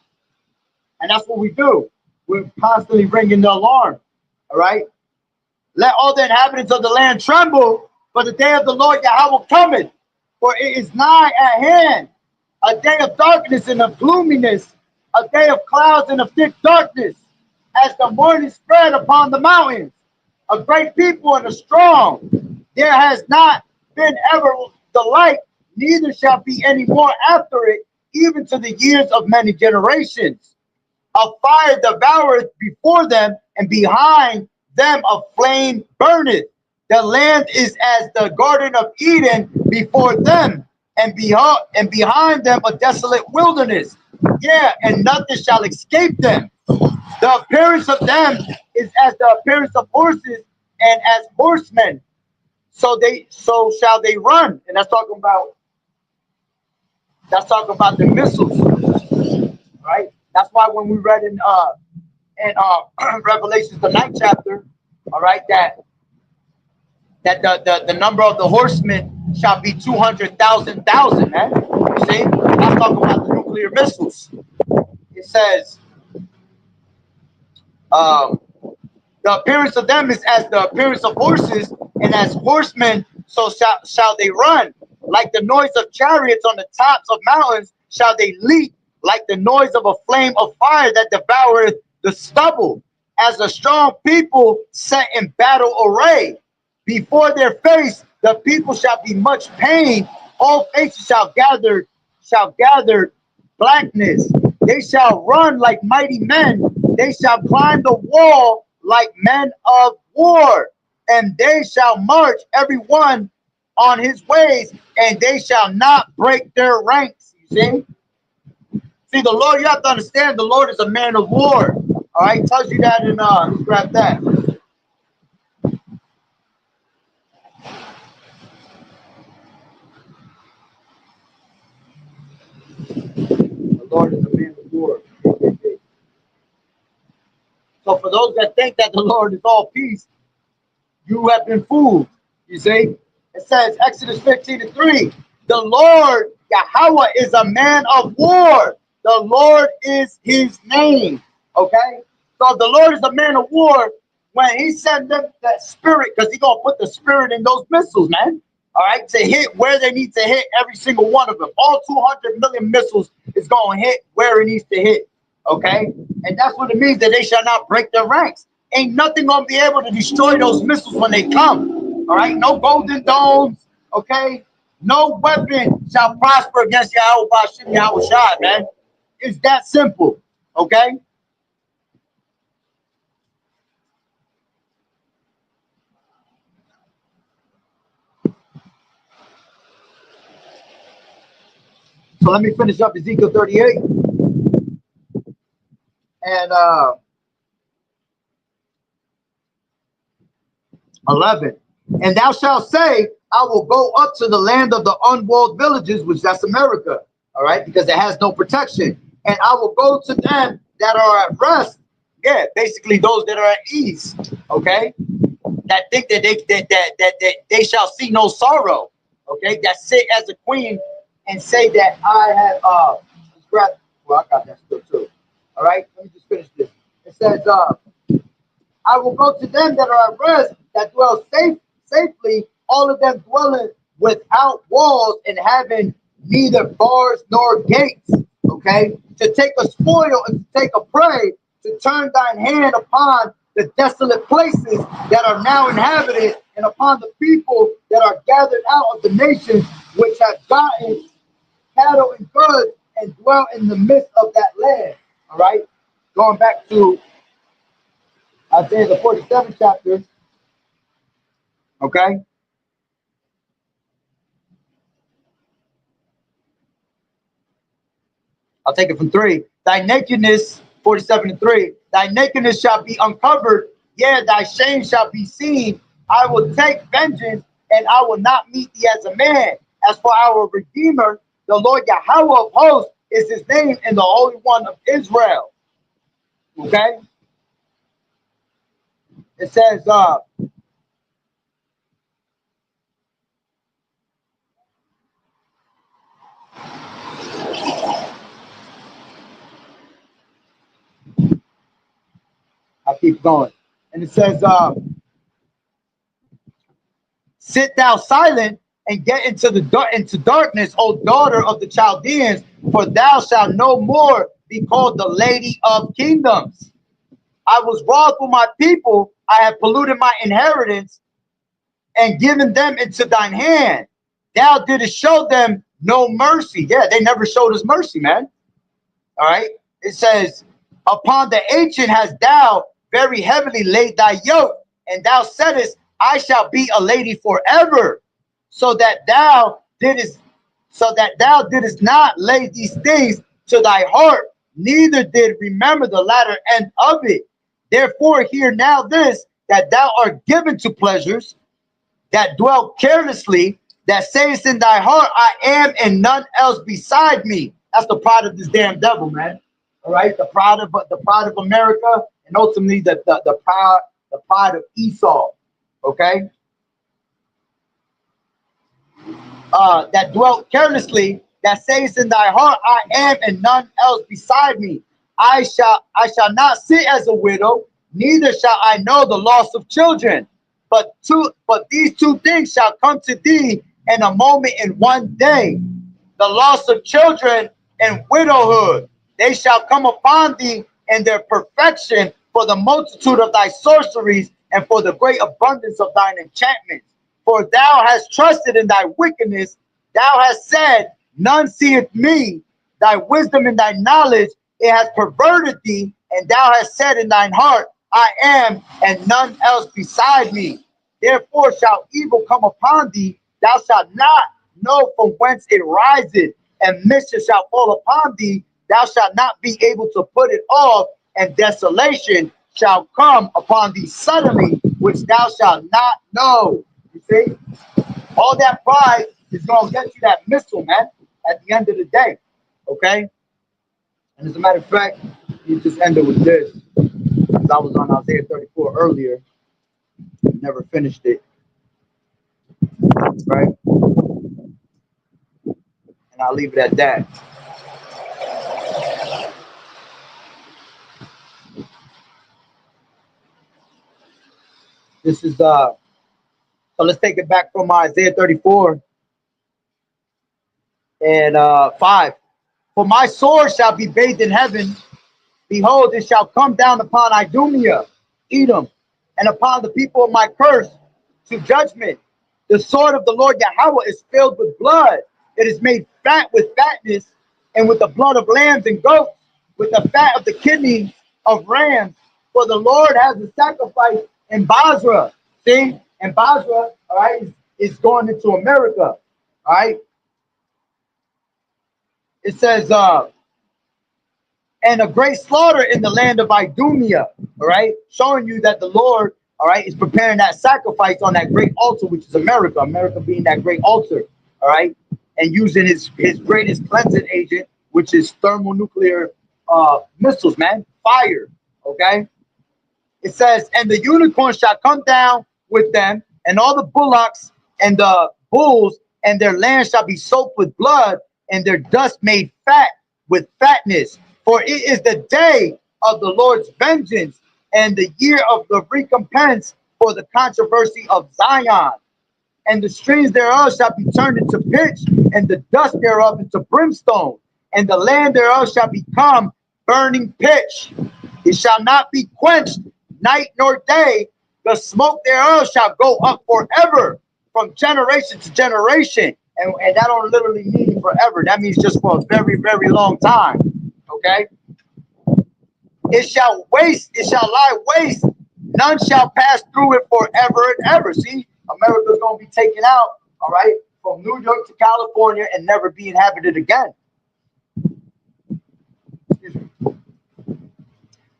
And that's what we do. We're constantly ringing the alarm. All right. Let all the inhabitants of the land tremble, for the day of the Lord Yahweh cometh. For it is nigh at hand, a day of darkness and of gloominess, a day of clouds and of thick darkness, as the morning spread upon the mountains. A great people and a strong. There has not been ever the like, neither shall be any more after it, even to the years of many generations. A fire devoureth before them, and behind them a flame burneth. The land is as the Garden of Eden before them, and behind them a desolate wilderness. Yeah, and nothing shall escape them. The appearance of them is as the appearance of horses, and as horsemen. So shall they run. And that's talking about the missiles, right? That's why when we read in Revelations the ninth chapter, all right, that the number of the horsemen shall be 200,000, man. You see? That's talking about the nuclear missiles. It says, um, the appearance of them is as the appearance of horses, and as horsemen, so shall they run. Like the noise of chariots on the tops of mountains, shall they leap, like the noise of a flame of fire that devoureth the stubble. As a strong people set in battle array. Before their face, the people shall be much pain. All faces shall gather blackness. They shall run like mighty men. They shall climb the wall like men of war. And they shall march every one on his ways, and they shall not break their ranks. You see? See, the Lord, you have to understand the Lord is a man of war. All right, tells you that in let's grab that. The Lord is a man of war. So for those that think that the Lord is all peace, you have been fooled. You see? It says Exodus 15:3. The Lord Yahweh is a man of war. The Lord is his name. Okay? So the Lord is a man of war when he sent them that spirit, because he's gonna put the spirit in those missiles, man. All right, to hit where they need to hit, every single one of them. All 200 million missiles is gonna hit where it needs to hit. Okay? And that's what it means, that they shall not break their ranks. Ain't nothing gonna be able to destroy those missiles when they come. All right, no golden domes. Okay, no weapon shall prosper against Yahweh Bashim Yahweh Shai, man. It's that simple. Okay. So let me finish up Ezekiel 38 and 11. And thou shalt say, I will go up to the land of the unwalled villages, which that's America, all right, because it has no protection. And I will go to them that are at rest. Yeah, basically those that are at ease, okay, that think that they shall see no sorrow, okay, that sit as a queen and say that I have well, I got that still too. All right, let me just finish this. It says, I will go to them that are at rest, that dwell safely, all of them dwelling without walls and having neither bars nor gates. Okay, to take a spoil and to take a prey, to turn thine hand upon the desolate places that are now inhabited, and upon the people that are gathered out of the nations which have gotten cattle and goods and dwell in the midst of that land. All right, going back to Isaiah the 47th chapter. Okay. I'll take it from 3. Thy nakedness, 47:3. Thy nakedness shall be uncovered. Yeah, thy shame shall be seen. I will take vengeance, and I will not meet thee as a man. As for our Redeemer, the Lord Yahweh of hosts is his name, and the Holy One of Israel. Okay. It says, I'll keep going. And it says, sit thou silent and get into darkness, O daughter of the Chaldeans, for thou shalt no more be called the lady of kingdoms. I was wroth with my people, I have polluted my inheritance and given them into thine hand. Thou didst show them no mercy. Yeah, they never showed us mercy, man. All right. It says, upon the ancient hast thou very heavily laid thy yoke, and thou saidest, I shall be a lady forever, so that thou didst not lay these things to thy heart, neither did remember the latter end of it. Therefore hear now this, that thou art given to pleasures, that dwell carelessly, that sayest in thy heart, I am and none else beside me. That's the pride of this damn devil, man. All right, the pride of America, and ultimately the pride of Esau. Okay, that dwelt carelessly, that sayest in thy heart, I am and none else beside me. I shall not sit as a widow, neither shall I know the loss of children. But these two things shall come to thee in a moment, in one day: the loss of children and widowhood. They shall come upon thee in their perfection, for the multitude of thy sorceries and for the great abundance of thine enchantments. For thou hast trusted in thy wickedness, thou hast said, none seeth me. Thy wisdom and thy knowledge, it has perverted thee, and thou hast said in thine heart, I am, and none else beside me. Therefore shall evil come upon thee, thou shalt not know from whence it riseth, and mischief shall fall upon thee, thou shalt not be able to put it off, and desolation shall come upon thee suddenly, which thou shalt not know. You see, all that pride is going to get you that missile, man, at the end of the day. Okay? And as a matter of fact, you just ended with this, because I was on Isaiah 34 earlier, never finished it, right? And I'll leave it at that. This is so let's take it back from Isaiah 34 and 5. For my sword shall be bathed in heaven. Behold, it shall come down upon Idumea, Edom, and upon the people of my curse to judgment. The sword of the Lord Yahweh is filled with blood. It is made fat with fatness, and with the blood of lambs and goats, with the fat of the kidneys of rams. For the Lord has a sacrifice in Basra. See, and Basra, all right, is going into America. All right. It says, and a great slaughter in the land of Idumea, all right, showing you that the Lord, all right, is preparing that sacrifice on that great altar, which is America, America being that great altar, all right, and using his greatest cleansing agent, which is thermonuclear missiles, man, fire, okay. It says, and the unicorn shall come down with them, and all the bullocks and the bulls, and their land shall be soaked with blood, and their dust made fat with fatness. For it is the day of the Lord's vengeance, and the year of the recompense for the controversy of Zion. And the streams thereof shall be turned into pitch, and the dust thereof into brimstone, and the land thereof shall become burning pitch. It shall not be quenched night nor day. The smoke thereof shall go up forever, from generation to generation. And that don't literally mean forever. That means just for a very, very long time. Okay? It shall waste, it shall lie waste. None shall pass through it forever and ever. See, America's going to be taken out, all right, from New York to California and never be inhabited again.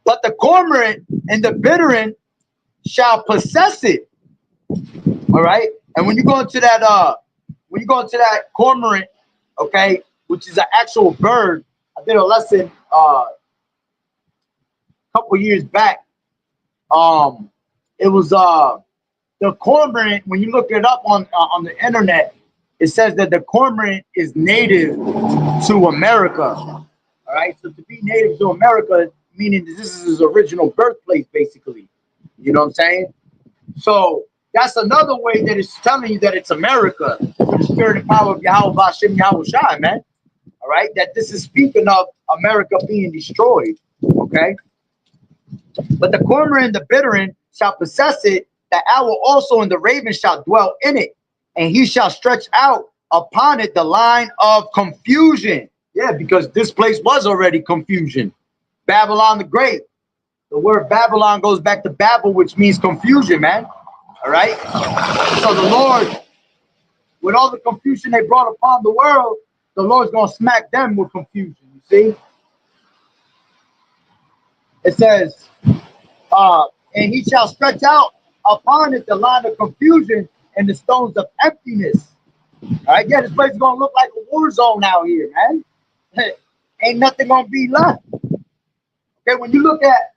But the cormorant and the bittern shall possess it. All right. And when you go into that cormorant, okay, which is an actual bird, I did a lesson a couple years back. It was the cormorant. When you look it up on the internet, it says that the cormorant is native to America. All right. So to be native to America, meaning this is his original birthplace, basically. You know what I'm saying? So that's another way that it's telling you that it's America, with the spirit and power of Yahweh Bashem Yahweh Shai, man. All right, that this is speaking of America being destroyed. Okay, but the cormorant and the bittern shall possess it, the owl also and the raven shall dwell in it, and he shall stretch out upon it the line of confusion. Yeah, because this place was already confusion. Babylon the Great. The word Babylon goes back to Babel, which means confusion, man. All right. So the Lord, with all the confusion they brought upon the world, the Lord's gonna smack them with confusion. You see, it says, and he shall stretch out upon it the line of confusion and the stones of emptiness. All right, yeah, this place is gonna look like a war zone out here, man. Ain't nothing gonna be left. Okay, when you look at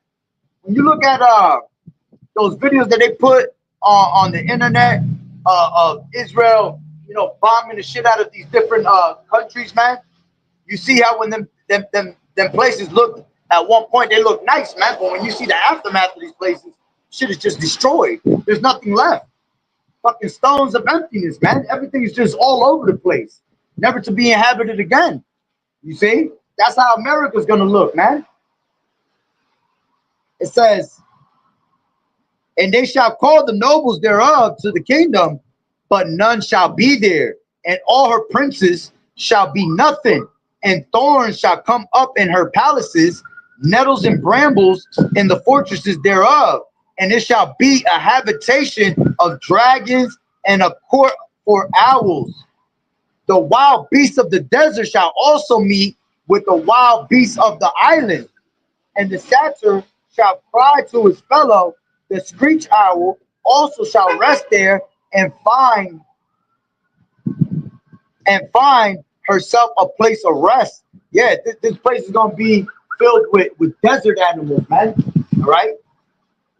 those videos that they put on the internet of Israel, you know, bombing the shit out of these different countries, man. You see how when them places look at one point they look nice, man, but when you see the aftermath of these places, shit is just destroyed. There's nothing left. Fucking stones of emptiness, man. Everything is just all over the place, never to be inhabited again. You see, that's how America's gonna look, man. It says, and they shall call the nobles thereof to the kingdom, but none shall be there, and all her princes shall be nothing, and thorns shall come up in her palaces, nettles and brambles in the fortresses thereof, and it shall be a habitation of dragons and a court for owls. The wild beasts of the desert shall also meet with the wild beasts of the island, and the satyr shall cry to his fellow. The screech owl also shall rest there and find herself a place of rest. Yeah, this place is gonna be filled with desert animals, man. All right,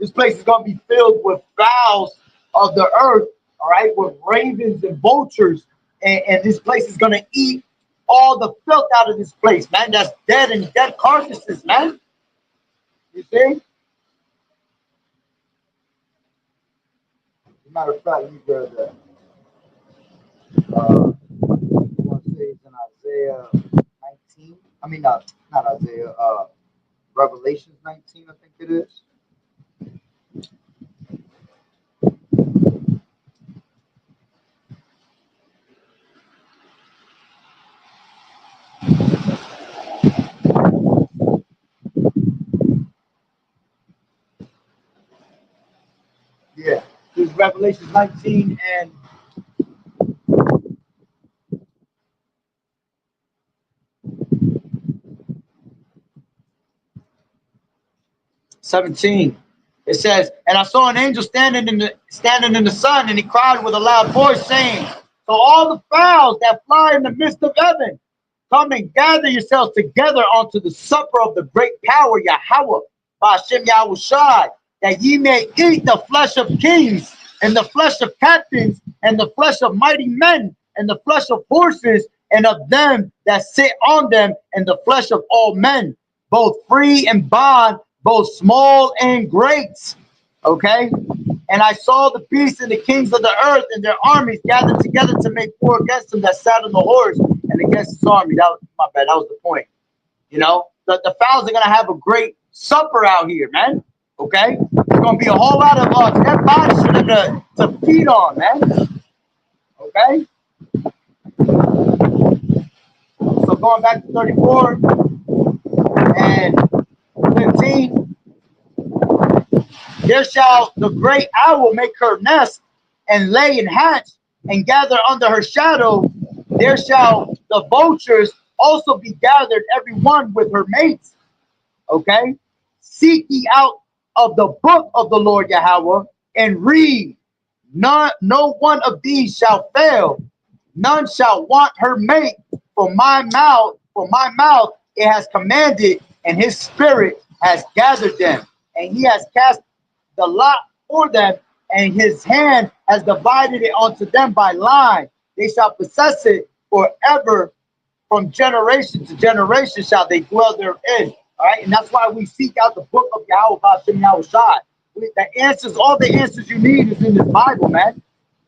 this place is gonna be filled with fowls of the earth. All right, with ravens and vultures, and this place is gonna eat all the filth out of this place, man. That's dead and dead carcasses, man. You see? As a matter of fact, you read that. I want to say it's in Isaiah 19. I mean, not Isaiah. Revelations 19, I think it is. Yeah, this is Revelations 19 and 17. It says, and I saw an angel standing in the sun, and he cried with a loud voice, saying, so all the fowls that fly in the midst of heaven, come and gather yourselves together unto the supper of the great power Yahweh, by Hashem Yahushai, that ye may eat the flesh of kings, and the flesh of captains, and the flesh of mighty men, and the flesh of horses, and of them that sit on them, and the flesh of all men, both free and bond, both small and great. Okay? And I saw the beasts and the kings of the earth and their armies gathered together to make war against him that sat on the horse and against his army. That was my bad. That was the point. You know, the fowls are gonna have a great supper out here, man. Okay? There's gonna be a whole lot of dead bodies for them to feed on, man. Okay? So going back to 34 and 15. There shall the great owl make her nest and lay and hatch and gather under her shadow. There shall the vultures also be gathered, every one with her mates. Okay? Seek ye out of the book of the Lord Yahweh and read. No one of these shall fail. None shall want her mate. For my mouth it has commanded, and his spirit has gathered them, and he has cast the lot for them, and his hand has divided it unto them by line. They shall possess it forever, from generation to generation shall they dwell therein. All right, and that's why we seek out the book of Yahweh Hashem Yahushai. The answers, all the answers you need is in the Bible, man.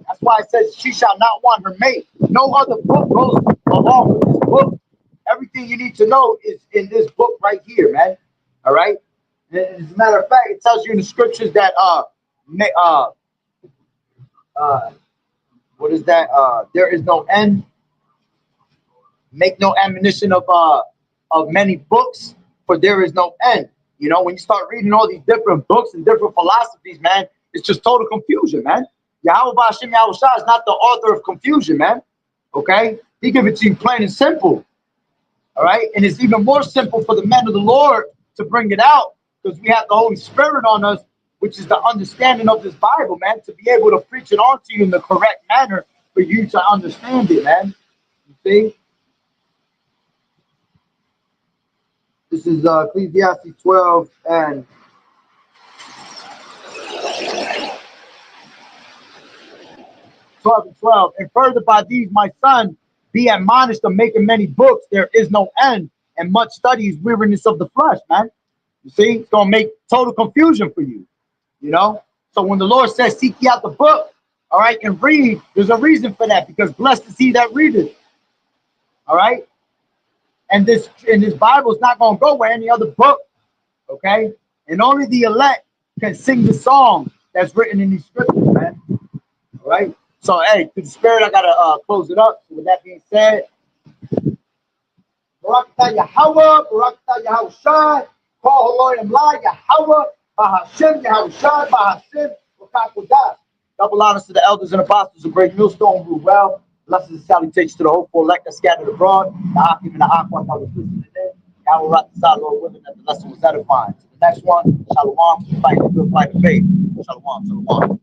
That's why it says she shall not want her mate. No other book goes along with this book. Everything you need to know is in this book right here, man. All right. As a matter of fact, it tells you in the scriptures that what is that? There is no end. Make no ammunition of many books, for there is no end. You know, when you start reading all these different books and different philosophies, man, It's just total confusion, man. Yahweh Bashim Yahushua is not the author of confusion, man. Okay? He gives it to you plain and simple. All right? And it's even more simple for the men of the Lord to bring it out because we have the Holy Spirit on us, which is the understanding of this Bible, man, to be able to preach it on to you in the correct manner for you to understand it, man. You see? This is Ecclesiastes 12 and 12. And further by these, my son, be admonished of making many books. There is no end, and much study is weariness of the flesh, man. You see, it's gonna make total confusion for you. You know, so when the Lord says, "Seek ye out the book," all right, and read, there's a reason for that because blessed is he that readeth. All right, and this Bible is not gonna go where any other book. Okay, and only the elect can sing the song that's written in these scriptures, man. All right. So, hey, to the spirit, I gotta close it up. So with that being said, Barakatah Yahweh, Barakatah Yahushai, call Lord and lie Yahweh, Bahashem Yahushai, Bahashem, Bakakodah. Double honors to the elders and apostles of Great Millstone, rule well. Blessings and salutations to the hopeful elect that scattered abroad. The Hakim and the Aqua, I was listening today. Yahweh Rakasah, Lord willing, that the lesson was edifying. To the next one, Shalom, fight the good fight of faith. Shalom, Shalom.